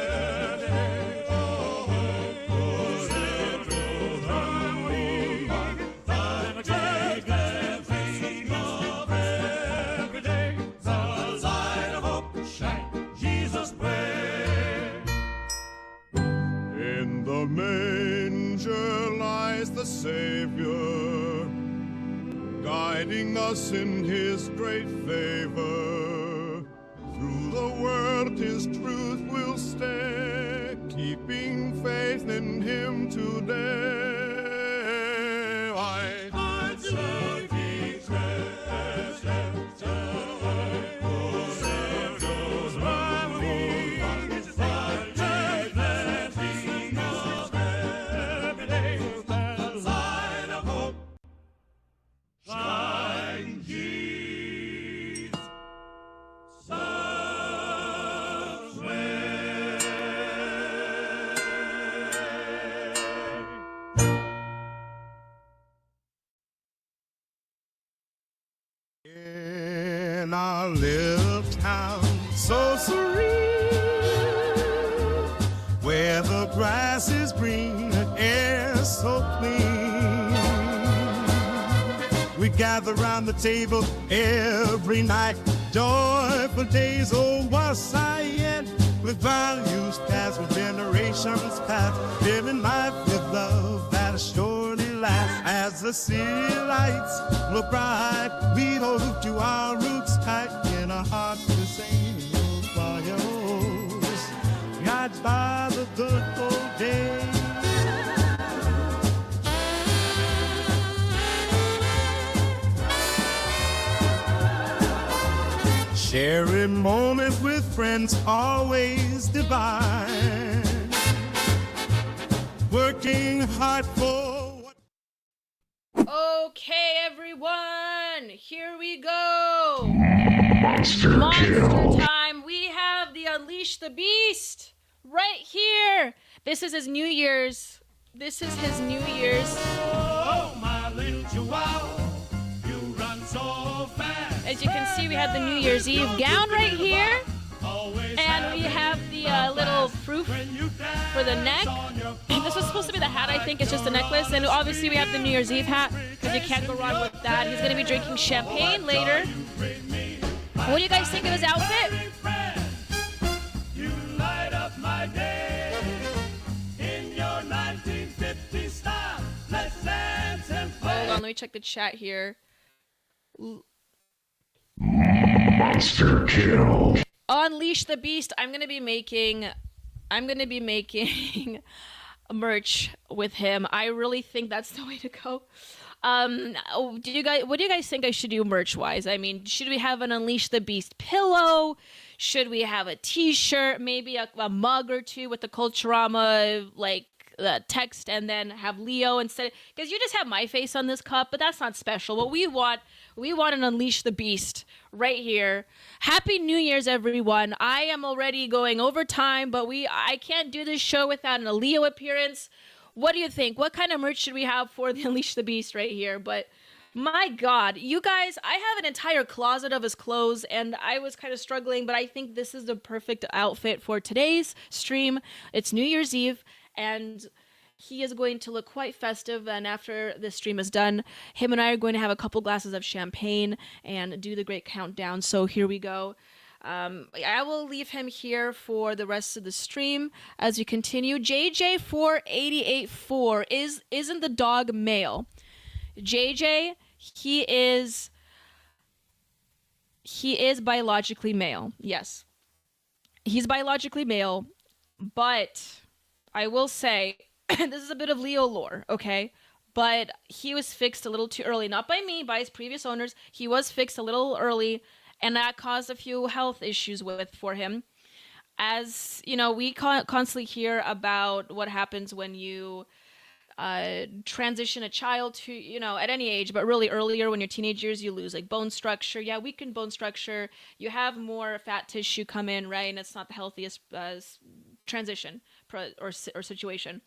The manger lies the Savior, guiding us in his great favor. Through the world his truth will stay, keeping faith in him today. I believe he's risen. grass is green, the air is so clean. We gather round the table every night, joyful days, oh, what Siam, with values passed, with generations past, living life with love that surely lasts. As the city lights look bright, we hold to our roots tight, in our hearts we sing those choirs, guided by the good old days. Sharing moments with friends always divine. Working hard for what... Okay, everyone, here we go. Monster kill. Time. We have the Unleash the Beast right here. This is his New Year's. Oh, my little chihuahua, you run so fast. As you can see, we have the New Year's Eve gown right here. And we have the little proof for the neck. And this was supposed to be the hat, I think. It's just a necklace. And obviously we have the New Year's Eve hat, because you can't go wrong with that. He's going to be drinking champagne later. What do you guys think of his outfit? You light up my day in your 1950 style. Let's dance and play. Hold on, let me check the chat here. Monster kill. Unleash the Beast. I'm gonna be making merch with him. I really think that's the way to go. What do you guys think I should do merch wise? I mean, should we have an Unleash the Beast pillow? Should we have a t-shirt, maybe a mug or two with the Culturama text, and then have Leo instead? Because you just have my face on this cup, but that's not special. What we want an Unleash the Beast right here. Happy New Year's, everyone. I am already going over time, but I can't do this show without a Leo appearance. What do you think? What kind of merch should we have for the Unleash the Beast right here? But my God, you guys, I have an entire closet of his clothes, and I was kind of struggling, but I think this is the perfect outfit for today's stream. It's New Year's Eve, and he is going to look quite festive, and after this stream is done, him and I are going to have a couple glasses of champagne and do the great countdown. So here we go. I will leave him here for the rest of the stream as we continue. JJ4884 isn't the dog male. JJ, he is biologically male. Yes. He's biologically male, but I will say this is a bit of Leo lore, okay? But he was fixed a little too early, not by me, by his previous owners. He was fixed a little early, and that caused a few health issues for him. As you know, we constantly hear about what happens when you transition a child to, at any age, but really earlier when you're teenagers, you lose bone structure. Yeah, weakened bone structure. You have more fat tissue come in, right? And it's not the healthiest transition or situation.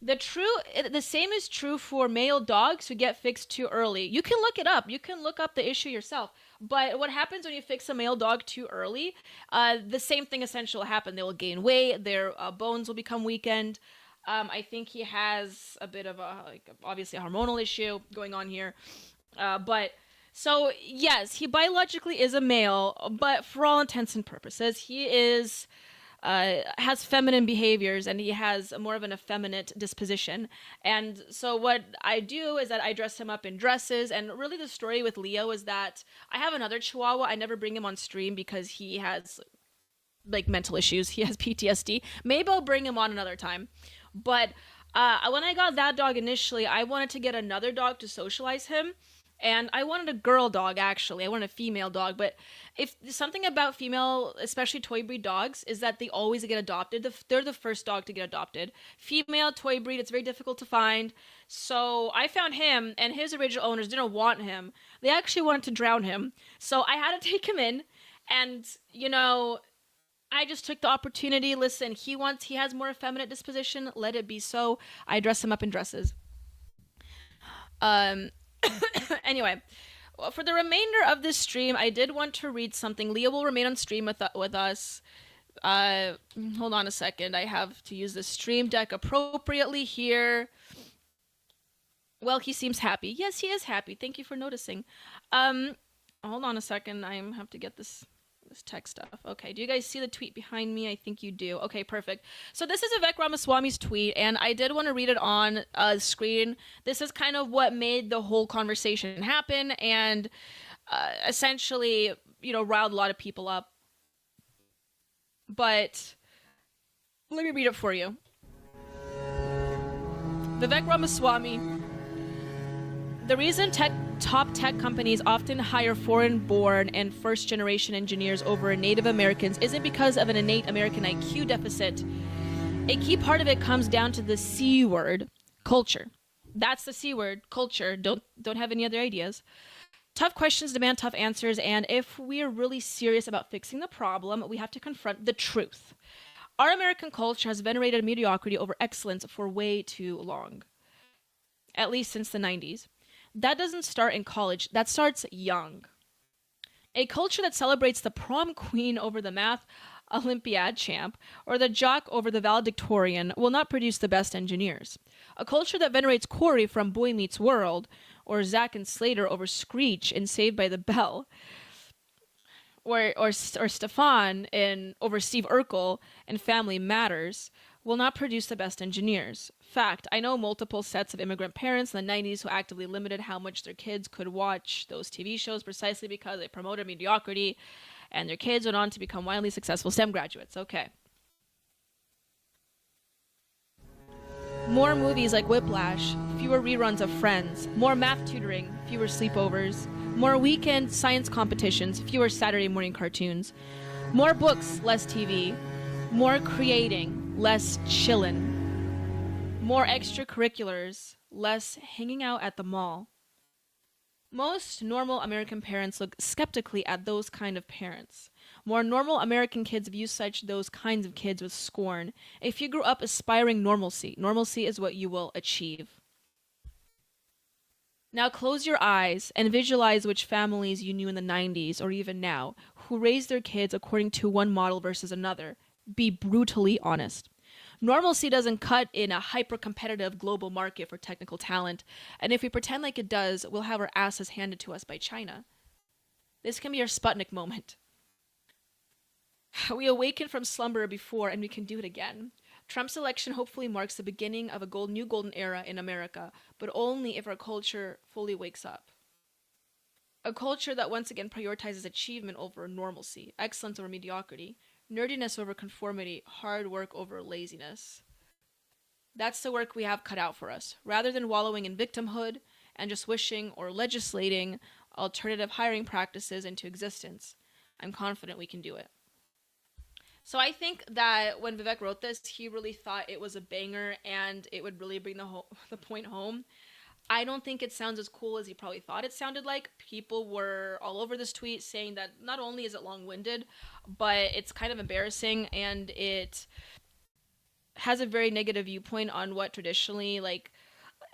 The same is true for male dogs who get fixed too early. You can look it up. You can look up the issue yourself. But what happens when you fix a male dog too early? The same thing essentially will happen. They will gain weight. Their bones will become weakened. I think he has a bit of obviously a hormonal issue going on here. So yes, he biologically is a male, but for all intents and purposes, he has feminine behaviors, and he has more of an effeminate disposition. And so what I do is that I dress him up in dresses. And really the story with Leo is that I have another Chihuahua. I never bring him on stream because he has mental issues. He has PTSD. Maybe I'll bring him on another time. But when I got that dog initially, I wanted to get another dog to socialize him. And I wanted a girl dog, actually. I wanted a female dog. But if something about female, especially toy breed dogs, is that they always get adopted. They're the first dog to get adopted. Female toy breed, it's very difficult to find. So I found him, and his original owners didn't want him. They actually wanted to drown him. So I had to take him in. And, I just took the opportunity. Listen, he has more effeminate disposition. Let it be so. I dress him up in dresses. Anyway, for the remainder of this stream, I did want to read something. Leo will remain on stream with us. Hold on a second. I have to use the stream deck appropriately here. Well, he seems happy. Yes, he is happy. Thank you for noticing. Hold on a second. I have to get this tech stuff. Okay, do you guys see the tweet behind me? I think you do. Okay, perfect. So this is Vivek Ramaswamy's tweet, and I did want to read it on screen. This is kind of what made the whole conversation happen, and essentially, riled a lot of people up. But let me read it for you. Vivek Ramaswamy. The reason top tech companies often hire foreign-born and first-generation engineers over Native Americans isn't because of an innate American IQ deficit. A key part of it comes down to the C word, culture. That's the C word, culture. Don't have any other ideas. Tough questions demand tough answers, and if we are really serious about fixing the problem, we have to confront the truth. Our American culture has venerated mediocrity over excellence for way too long. At least since the 90s. That doesn't start in college, that starts young. A culture that celebrates the prom queen over the math Olympiad champ or the jock over the valedictorian will not produce the best engineers. A culture that venerates Corey from Boy Meets World or Zack and Slater over Screech in Saved by the Bell or Stefan over Steve Urkel in Family Matters will not produce the best engineers. Fact, I know multiple sets of immigrant parents in the 90s who actively limited how much their kids could watch those TV shows precisely because they promoted mediocrity, and their kids went on to become wildly successful STEM graduates. Okay. More movies like Whiplash, fewer reruns of Friends, more math tutoring, fewer sleepovers, more weekend science competitions, fewer Saturday morning cartoons, more books, less TV, more creating, less chillin', more extracurriculars, less hanging out at the mall. Most normal American parents look skeptically at those kind of parents. More normal American kids view those kinds of kids with scorn. If you grew up aspiring normalcy is what you will achieve. Now close your eyes and visualize which families you knew in the 90s or even now who raised their kids according to one model versus another. Be brutally honest. Normalcy doesn't cut in a hyper-competitive global market for technical talent, and if we pretend like it does, we'll have our asses handed to us by China. This can be our Sputnik moment. We awakened from slumber before, and we can do it again. Trump's election hopefully marks the beginning of a new golden era in America, but only if our culture fully wakes up. A culture that once again prioritizes achievement over normalcy, excellence over mediocrity, nerdiness over conformity, hard work over laziness. That's the work we have cut out for us. Rather than wallowing in victimhood and just wishing or legislating alternative hiring practices into existence, I'm confident we can do it. So I think that when Vivek wrote this, he really thought it was a banger and it would really bring the point home. I don't think it sounds as cool as he probably thought it sounded like. People were all over this tweet saying that not only is it long-winded, but it's kind of embarrassing and it has a very negative viewpoint on what traditionally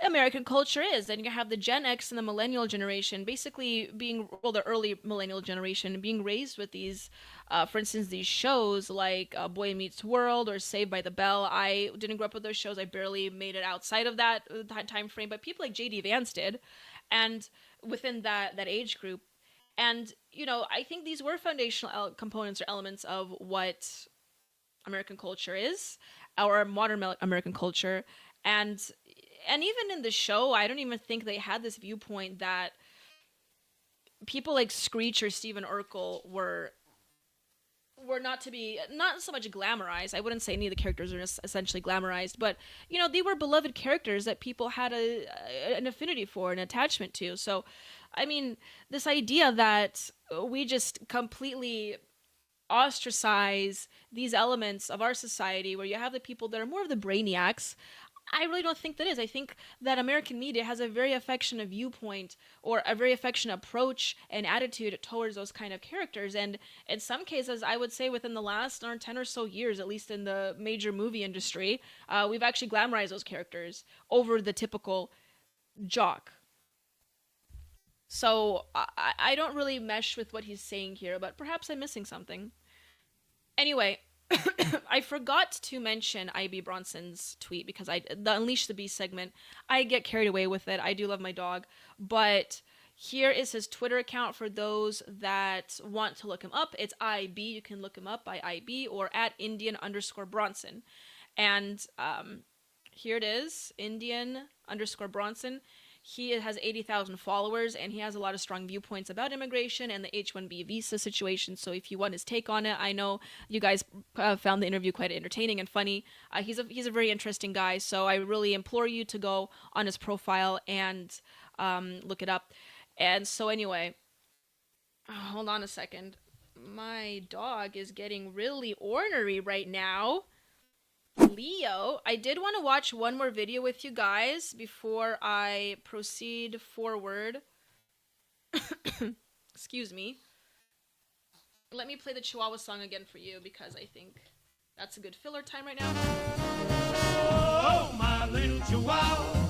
American culture is. And you have the Gen X and the millennial generation basically the early millennial generation being raised with these, for instance, these shows like Boy Meets World or Saved by the Bell. I didn't grow up with those shows. I barely made it outside of that time frame, but people like J.D. Vance did, and within that age group. And, I think these were foundational components or elements of what American culture is, our modern American culture. And even in the show, I don't even think they had this viewpoint that people like Screech or Stephen Urkel were not so much glamorized. I wouldn't say any of the characters are essentially glamorized, but they were beloved characters that people had an affinity for, an attachment to. So, I mean, this idea that we just completely ostracize these elements of our society, where you have the people that are more of the brainiacs, I really don't think that is. I think that American media has a very affectionate viewpoint or a very affectionate approach and attitude towards those kind of characters. And in some cases, I would say within the last 10 or so years, at least in the major movie industry, we've actually glamorized those characters over the typical jock. So I don't really mesh with what he's saying here, but perhaps I'm missing something. Anyway, I forgot to mention IB Bronson's tweet because the Unleash the Beast segment, I get carried away with it. I do love my dog, but here is his Twitter account for those that want to look him up. It's IB. You can look him up by IB or at Indian_Bronson. And here it is, Indian_Bronson. He has 80,000 followers, and he has a lot of strong viewpoints about immigration and the H1B visa situation. So if you want his take on it, I know you guys found the interview quite entertaining and funny. He's a very interesting guy, so I really implore you to go on his profile and look it up. And so anyway, hold on a second. My dog is getting really ornery right now. Leo, I did want to watch one more video with you guys before I proceed forward. Excuse me. Let me play the Chihuahua song again for you because I think that's a good filler time right now. Oh, my little Chihuahua,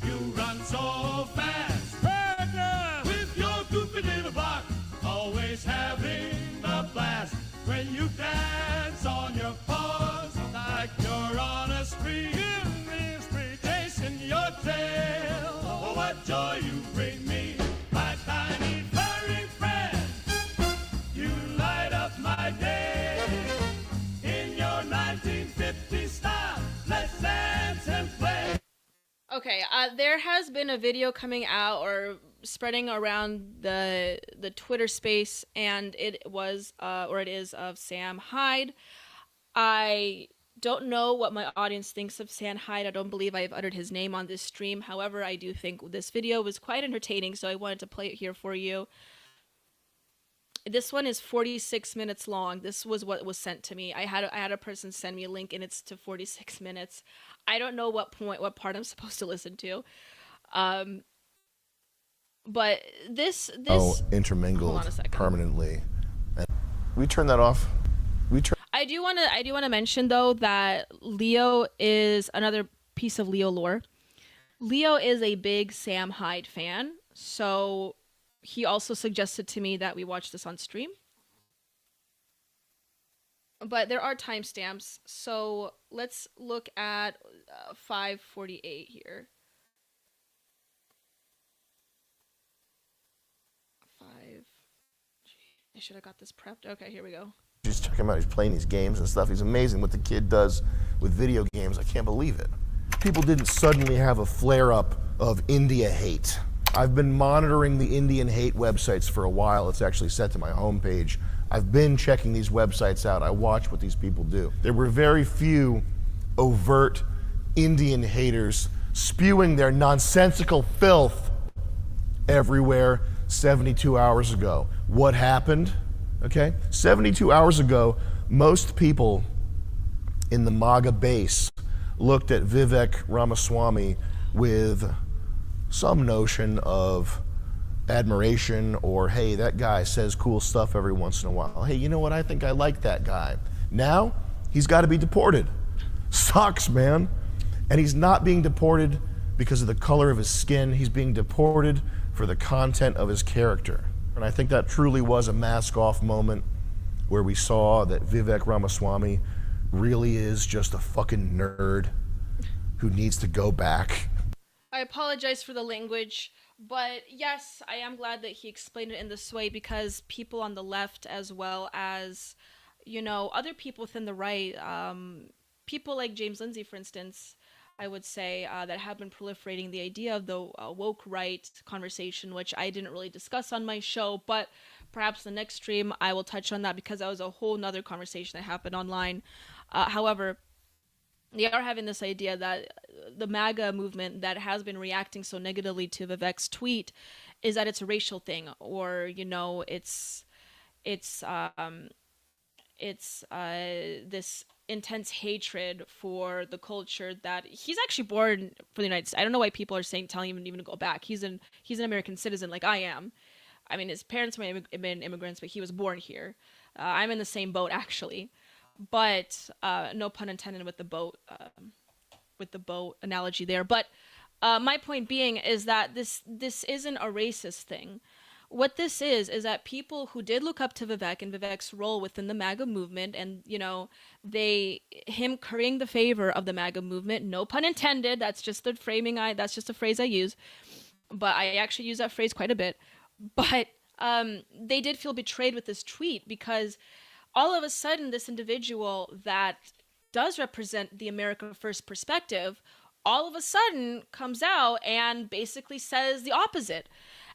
you run so fast. Pregnant! With your goofy little bark, always having a blast. When you dance on your paws, like you're on a spree, chasing your tail. Oh, what joy you bring me, my tiny furry friend. You light up my day in your 1950 style. Let's dance and play. Okay, there has been a video coming out or spreading around the Twitter space, and it was it is of Sam Hyde. I don't know what my audience thinks of Sam Hyde. I don't believe I've uttered his name on this stream. However, I do think this video was quite entertaining, so I wanted to play it here for you. This one is 46 minutes long. This was what was sent to me. I had a person send me a link, and it's to 46 minutes. I don't know what part I'm supposed to listen to. But this intermingled hold on a second. permanently. And we turn that off. I do want to mention though that Leo is another piece of Leo lore. Leo is a big Sam Hyde fan, so he also suggested to me that we watch this on stream. But there are timestamps, so let's look at 5:48 here. I should have got this prepped. Okay, here we go. Just check him out. He's playing these games and stuff. He's amazing what the kid does with video games. I can't believe it. People didn't suddenly have a flare-up of India hate. I've been monitoring the Indian hate websites for a while. It's actually set to my homepage. I've been checking these websites out. I watch what these people do. There were very few overt Indian haters spewing their nonsensical filth everywhere 72 hours ago. What happened? Okay, 72 hours ago, most people in the MAGA base looked at Vivek Ramaswamy with some notion of admiration or, hey, that guy says cool stuff every once in a while. Hey, you know what? I think I like that guy. Now, he's got to be deported. Sucks, man. And he's not being deported because of the color of his skin. He's being deported for the content of his character. And I think that truly was a mask-off moment where we saw that Vivek Ramaswamy really is just a fucking nerd who needs to go back. I apologize for the language, but yes, I am glad that he explained it in this way because people on the left as well as, you know, other people within the right, people like James Lindsay, for instance, I would say, that have been proliferating the idea of the woke right conversation, which I didn't really discuss on my show, but perhaps the next stream I will touch on that because that was a whole nother conversation that happened online. However, they are having this idea that the MAGA movement that has been reacting so negatively to Vivek's tweet is that it's a racial thing, or, you know, it's this intense hatred for the culture that he's actually born for the United States. I don't know why people are telling him even to go back. He's an American citizen like I am. I mean, his parents may have been immigrants, but he was born here. I'm in the same boat actually, but no pun intended with the boat analogy there. But my point being is that this isn't a racist thing. what this is that people who did look up to Vivek and Vivek's role within the MAGA movement, and him currying the favor of the MAGA movement, no pun intended, that's just the that's just a phrase I use, but I actually use that phrase quite a bit. But they did feel betrayed with this tweet, because all of a sudden this individual that does represent the America First perspective all of a sudden comes out and basically says the opposite.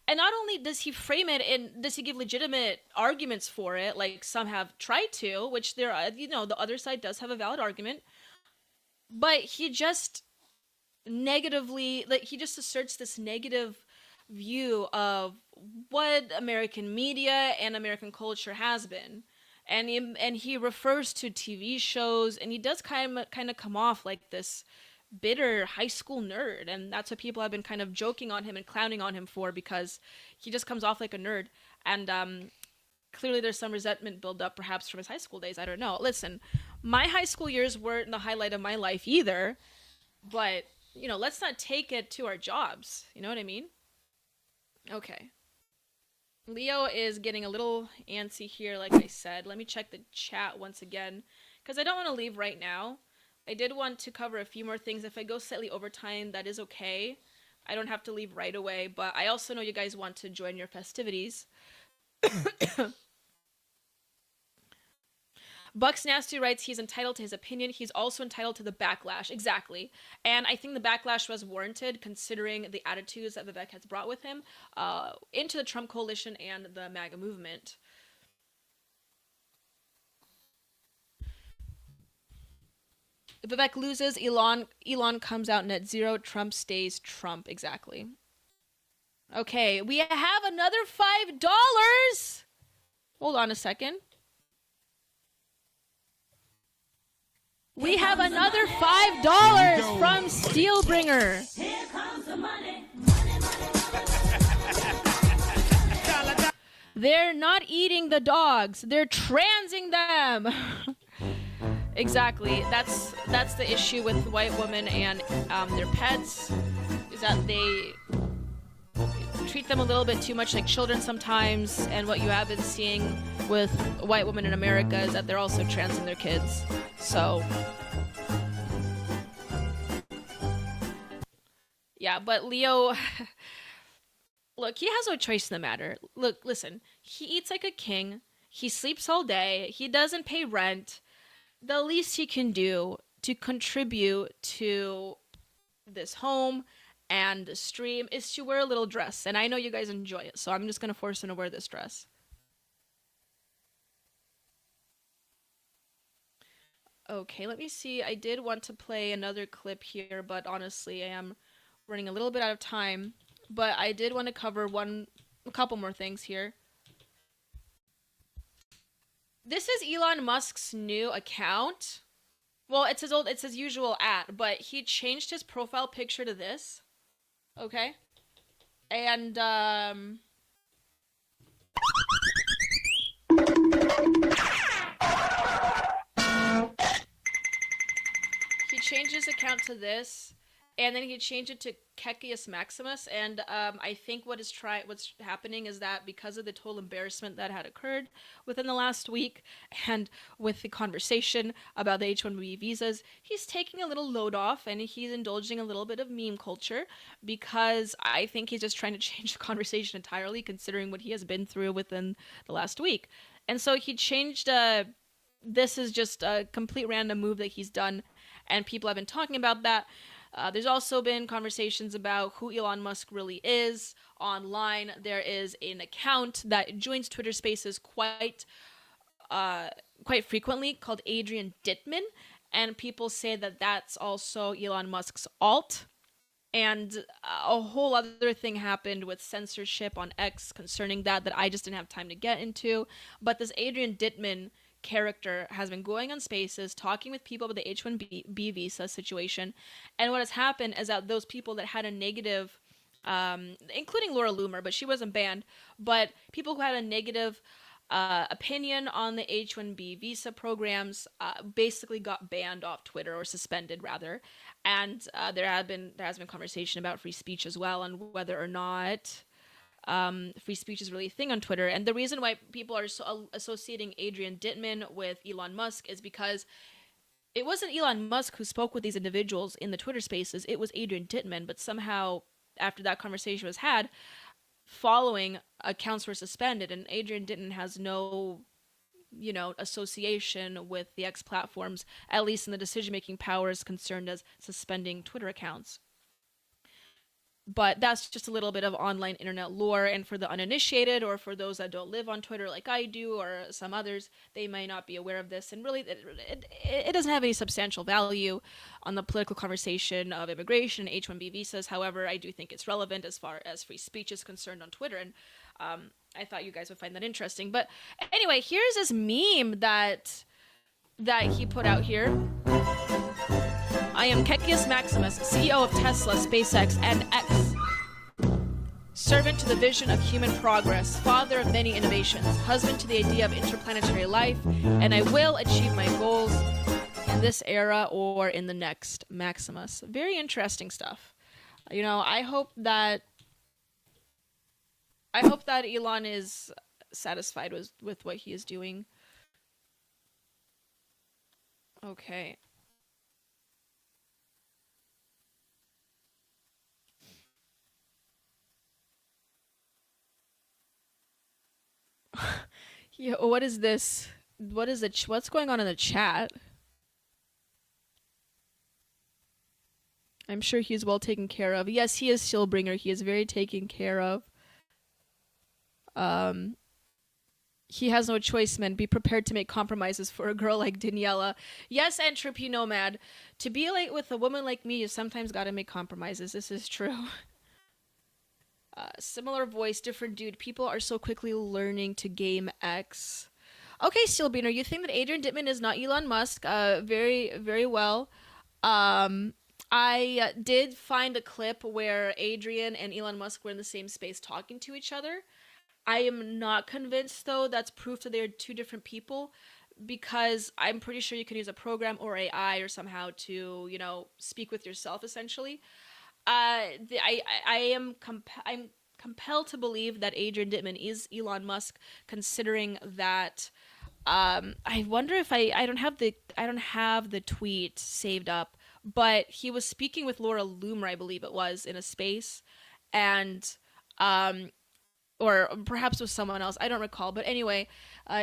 And not only does he frame it and does he give legitimate arguments for it, like some have tried to, which there are, the other side does have a valid argument, but he just he just asserts this negative view of what American media and American culture has been. And he refers to TV shows, and he does kind of come off like this bitter high school nerd, and that's what people have been kind of joking on him and clowning on him for, because he just comes off like a nerd. And clearly there's some resentment built up perhaps from his high school days. I don't know. Listen, my high school years weren't the highlight of my life either, but let's not take it to our jobs. You know what I mean? Okay. Leo is getting a little antsy here, like I said. Let me check the chat once again, because I don't want to leave right now. I did want to cover a few more things. If I go slightly over time, that is okay. I don't have to leave right away, but I also know you guys want to join your festivities. Bucks Nasty writes he's entitled to his opinion. He's also entitled to the backlash. Exactly. And I think the backlash was warranted considering the attitudes that Vivek has brought with him into the Trump coalition and the MAGA movement. If Vivek loses, Elon comes out net zero. Trump stays Trump. Exactly. Okay, we have another $5. Hold on a second. We have another $5 from Steelbringer. Here comes the money. They're not eating the dogs. They're transing them. Exactly. That's the issue with white women and their pets, is that they treat them a little bit too much like children sometimes. And what you have been seeing with white women in America is that they're also transing their kids. So, yeah, but Leo, look, he has no choice in the matter. Look, listen, he eats like a king. He sleeps all day. He doesn't pay rent. The least he can do to contribute to this home and the stream is to wear a little dress. And I know you guys enjoy it, so I'm just going to force him to wear this dress. Okay, let me see. I did want to play another clip here, but honestly, I am running a little bit out of time. But I did want to cover a couple more things here. This is Elon Musk's new account. Well, it's his usual @ but he changed his profile picture to this. Okay? And he changed his account to this, and then he changed it to Kekius Maximus. And I think what's happening is that because of the total embarrassment that had occurred within the last week, and with the conversation about the H1B visas, he's taking a little load off, and he's indulging a little bit of meme culture, because I think he's just trying to change the conversation entirely, considering what he has been through within the last week. And so he changed. This is just a complete random move that he's done, and people have been talking about that. There's also been conversations about who Elon Musk really is online. There is an account that joins Twitter Spaces quite frequently called Adrian Dittman, and people say that that's also Elon Musk's alt. And a whole other thing happened with censorship on X concerning that I just didn't have time to get into. But this Adrian Dittman character has been going on Spaces, talking with people about the H1B visa situation, and what has happened is that those people that had a negative, including Laura Loomer, but she wasn't banned, but people who had a negative opinion on the H1B visa programs basically got banned off Twitter, or suspended rather. And there has been conversation about free speech as well, and whether or not free speech is really a thing on Twitter. And the reason why people are so associating Adrian Dittman with Elon Musk is because it wasn't Elon Musk who spoke with these individuals in the Twitter spaces. It was Adrian Dittman. But somehow, after that conversation was had, following, accounts were suspended, and Adrian Dittman has no, association with the X platforms, at least in the decision-making powers concerned as suspending Twitter accounts. But that's just a little bit of online internet lore, and for the uninitiated, or for those that don't live on Twitter like I do, or some others, they may not be aware of this, and really it doesn't have any substantial value on the political conversation of immigration and H1B visas. However, I do think it's relevant as far as free speech is concerned on Twitter, and I thought you guys would find that interesting. But anyway, here's this meme that he put out here. I am Kekius Maximus, CEO of Tesla, SpaceX, and X. Servant to the vision of human progress, father of many innovations, husband to the idea of interplanetary life, and I will achieve my goals in this era or in the next. Maximus. Very interesting stuff. I hope that Elon is satisfied with what he is doing. Okay. Yeah, what is this? What's going on in the chat? I'm sure he's well taken care of. Yes, he is Shieldbringer. He is very taken care of. He has no choice, men. Be prepared to make compromises for a girl like Daniela. Yes, Entropy Nomad. To be like with a woman like me, you sometimes gotta make compromises. This is true. Similar voice, different dude. People are so quickly learning to game X. Okay, Steelbeaner, you think that Adrian Dittman is not Elon Musk? Very, very well. I did find a clip where Adrian and Elon Musk were in the same space talking to each other. I am not convinced, though, that's proof that they're two different people, because I'm pretty sure you can use a program or AI or somehow to, speak with yourself, essentially. I'm compelled to believe that Adrian Dittman is Elon Musk, considering that I wonder if I don't have the tweet saved up, but he was speaking with Laura Loomer, I believe it was, in a space, and or perhaps with someone else, I don't recall, but anyway,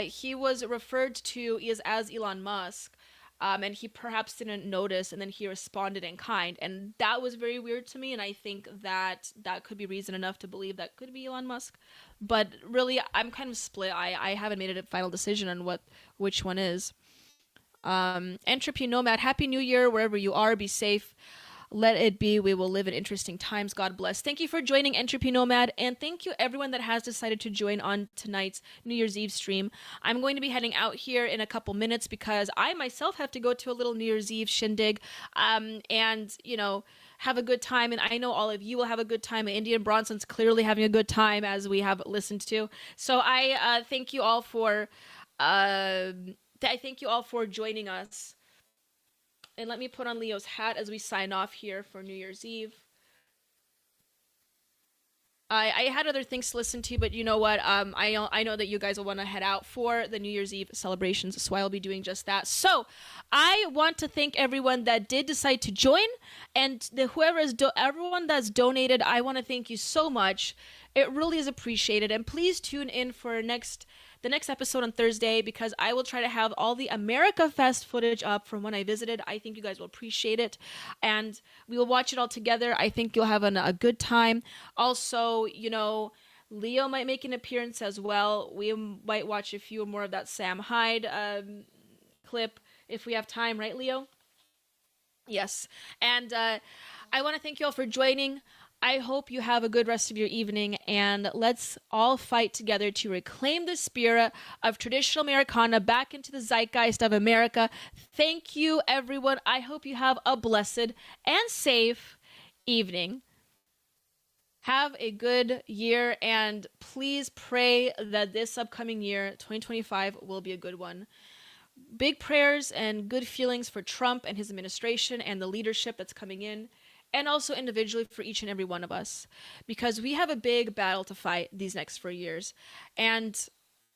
he was referred to as Elon Musk. And he perhaps didn't notice, and then he responded in kind. And that was very weird to me, and I think that could be reason enough to believe that could be Elon Musk. But really, I'm kind of split. I haven't made a final decision on which one is. Entropy Nomad, Happy New Year, wherever you are, be safe. Let it be. We will live in interesting times. God bless. Thank you for joining Entropy Nomad, and thank you everyone that has decided to join on tonight's New Year's Eve stream. I'm going to be heading out here in a couple minutes because I myself have to go to a little New Year's Eve shindig, and have a good time. And I know all of you will have a good time. Indian Bronson's clearly having a good time, as we have listened to. So I thank you all for joining us. And let me put on Leo's hat as we sign off here for New Year's Eve. I had other things to listen to, but you know what? I know that you guys will want to head out for the New Year's Eve celebrations, so I'll be doing just that. So I want to thank everyone that did decide to join, and everyone that's donated. I want to thank you so much. It really is appreciated, and please tune in for the next episode on Thursday, because I will try to have all the America Fest footage up from when I visited. I think you guys will appreciate it, and we will watch it all together. I think you'll have a good time. Also, Leo might make an appearance as well. We might watch a few more of that Sam Hyde clip if we have time, right, Leo? Yes. And I want to thank you all for joining. I hope you have a good rest of your evening, and let's all fight together to reclaim the spirit of traditional Americana back into the zeitgeist of America. Thank you, everyone. I hope you have a blessed and safe evening. Have a good year, and please pray that this upcoming year, 2025, will be a good one. Big prayers and good feelings for Trump and his administration and the leadership that's coming in. and also individually for each and every one of us, because we have a big battle to fight these next 4 years. And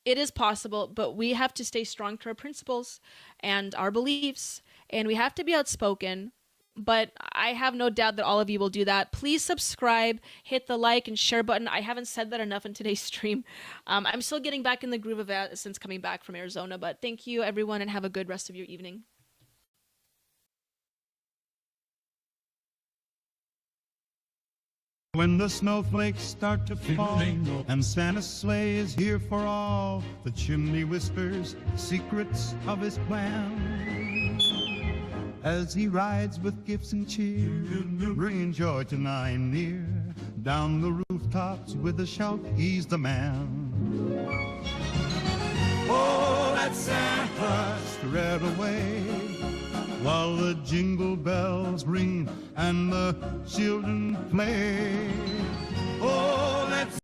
it is possible, but we have to stay strong to our principles and our beliefs, and we have to be outspoken. But I have no doubt that all of you will do that. Please subscribe, hit the like and share button. I haven't said that enough in today's stream. I'm still getting back in the groove of that since coming back from Arizona, but thank you everyone and have a good rest of your evening. When the snowflakes start to fall and Santa's sleigh is here for all, the chimney whispers secrets of his plan. As he rides with gifts and cheer, bringing joy to nigh and near, down the rooftops with a shout, he's the man. Oh, that Santa straight away, while the jingle bells ring and the children play. Oh, let's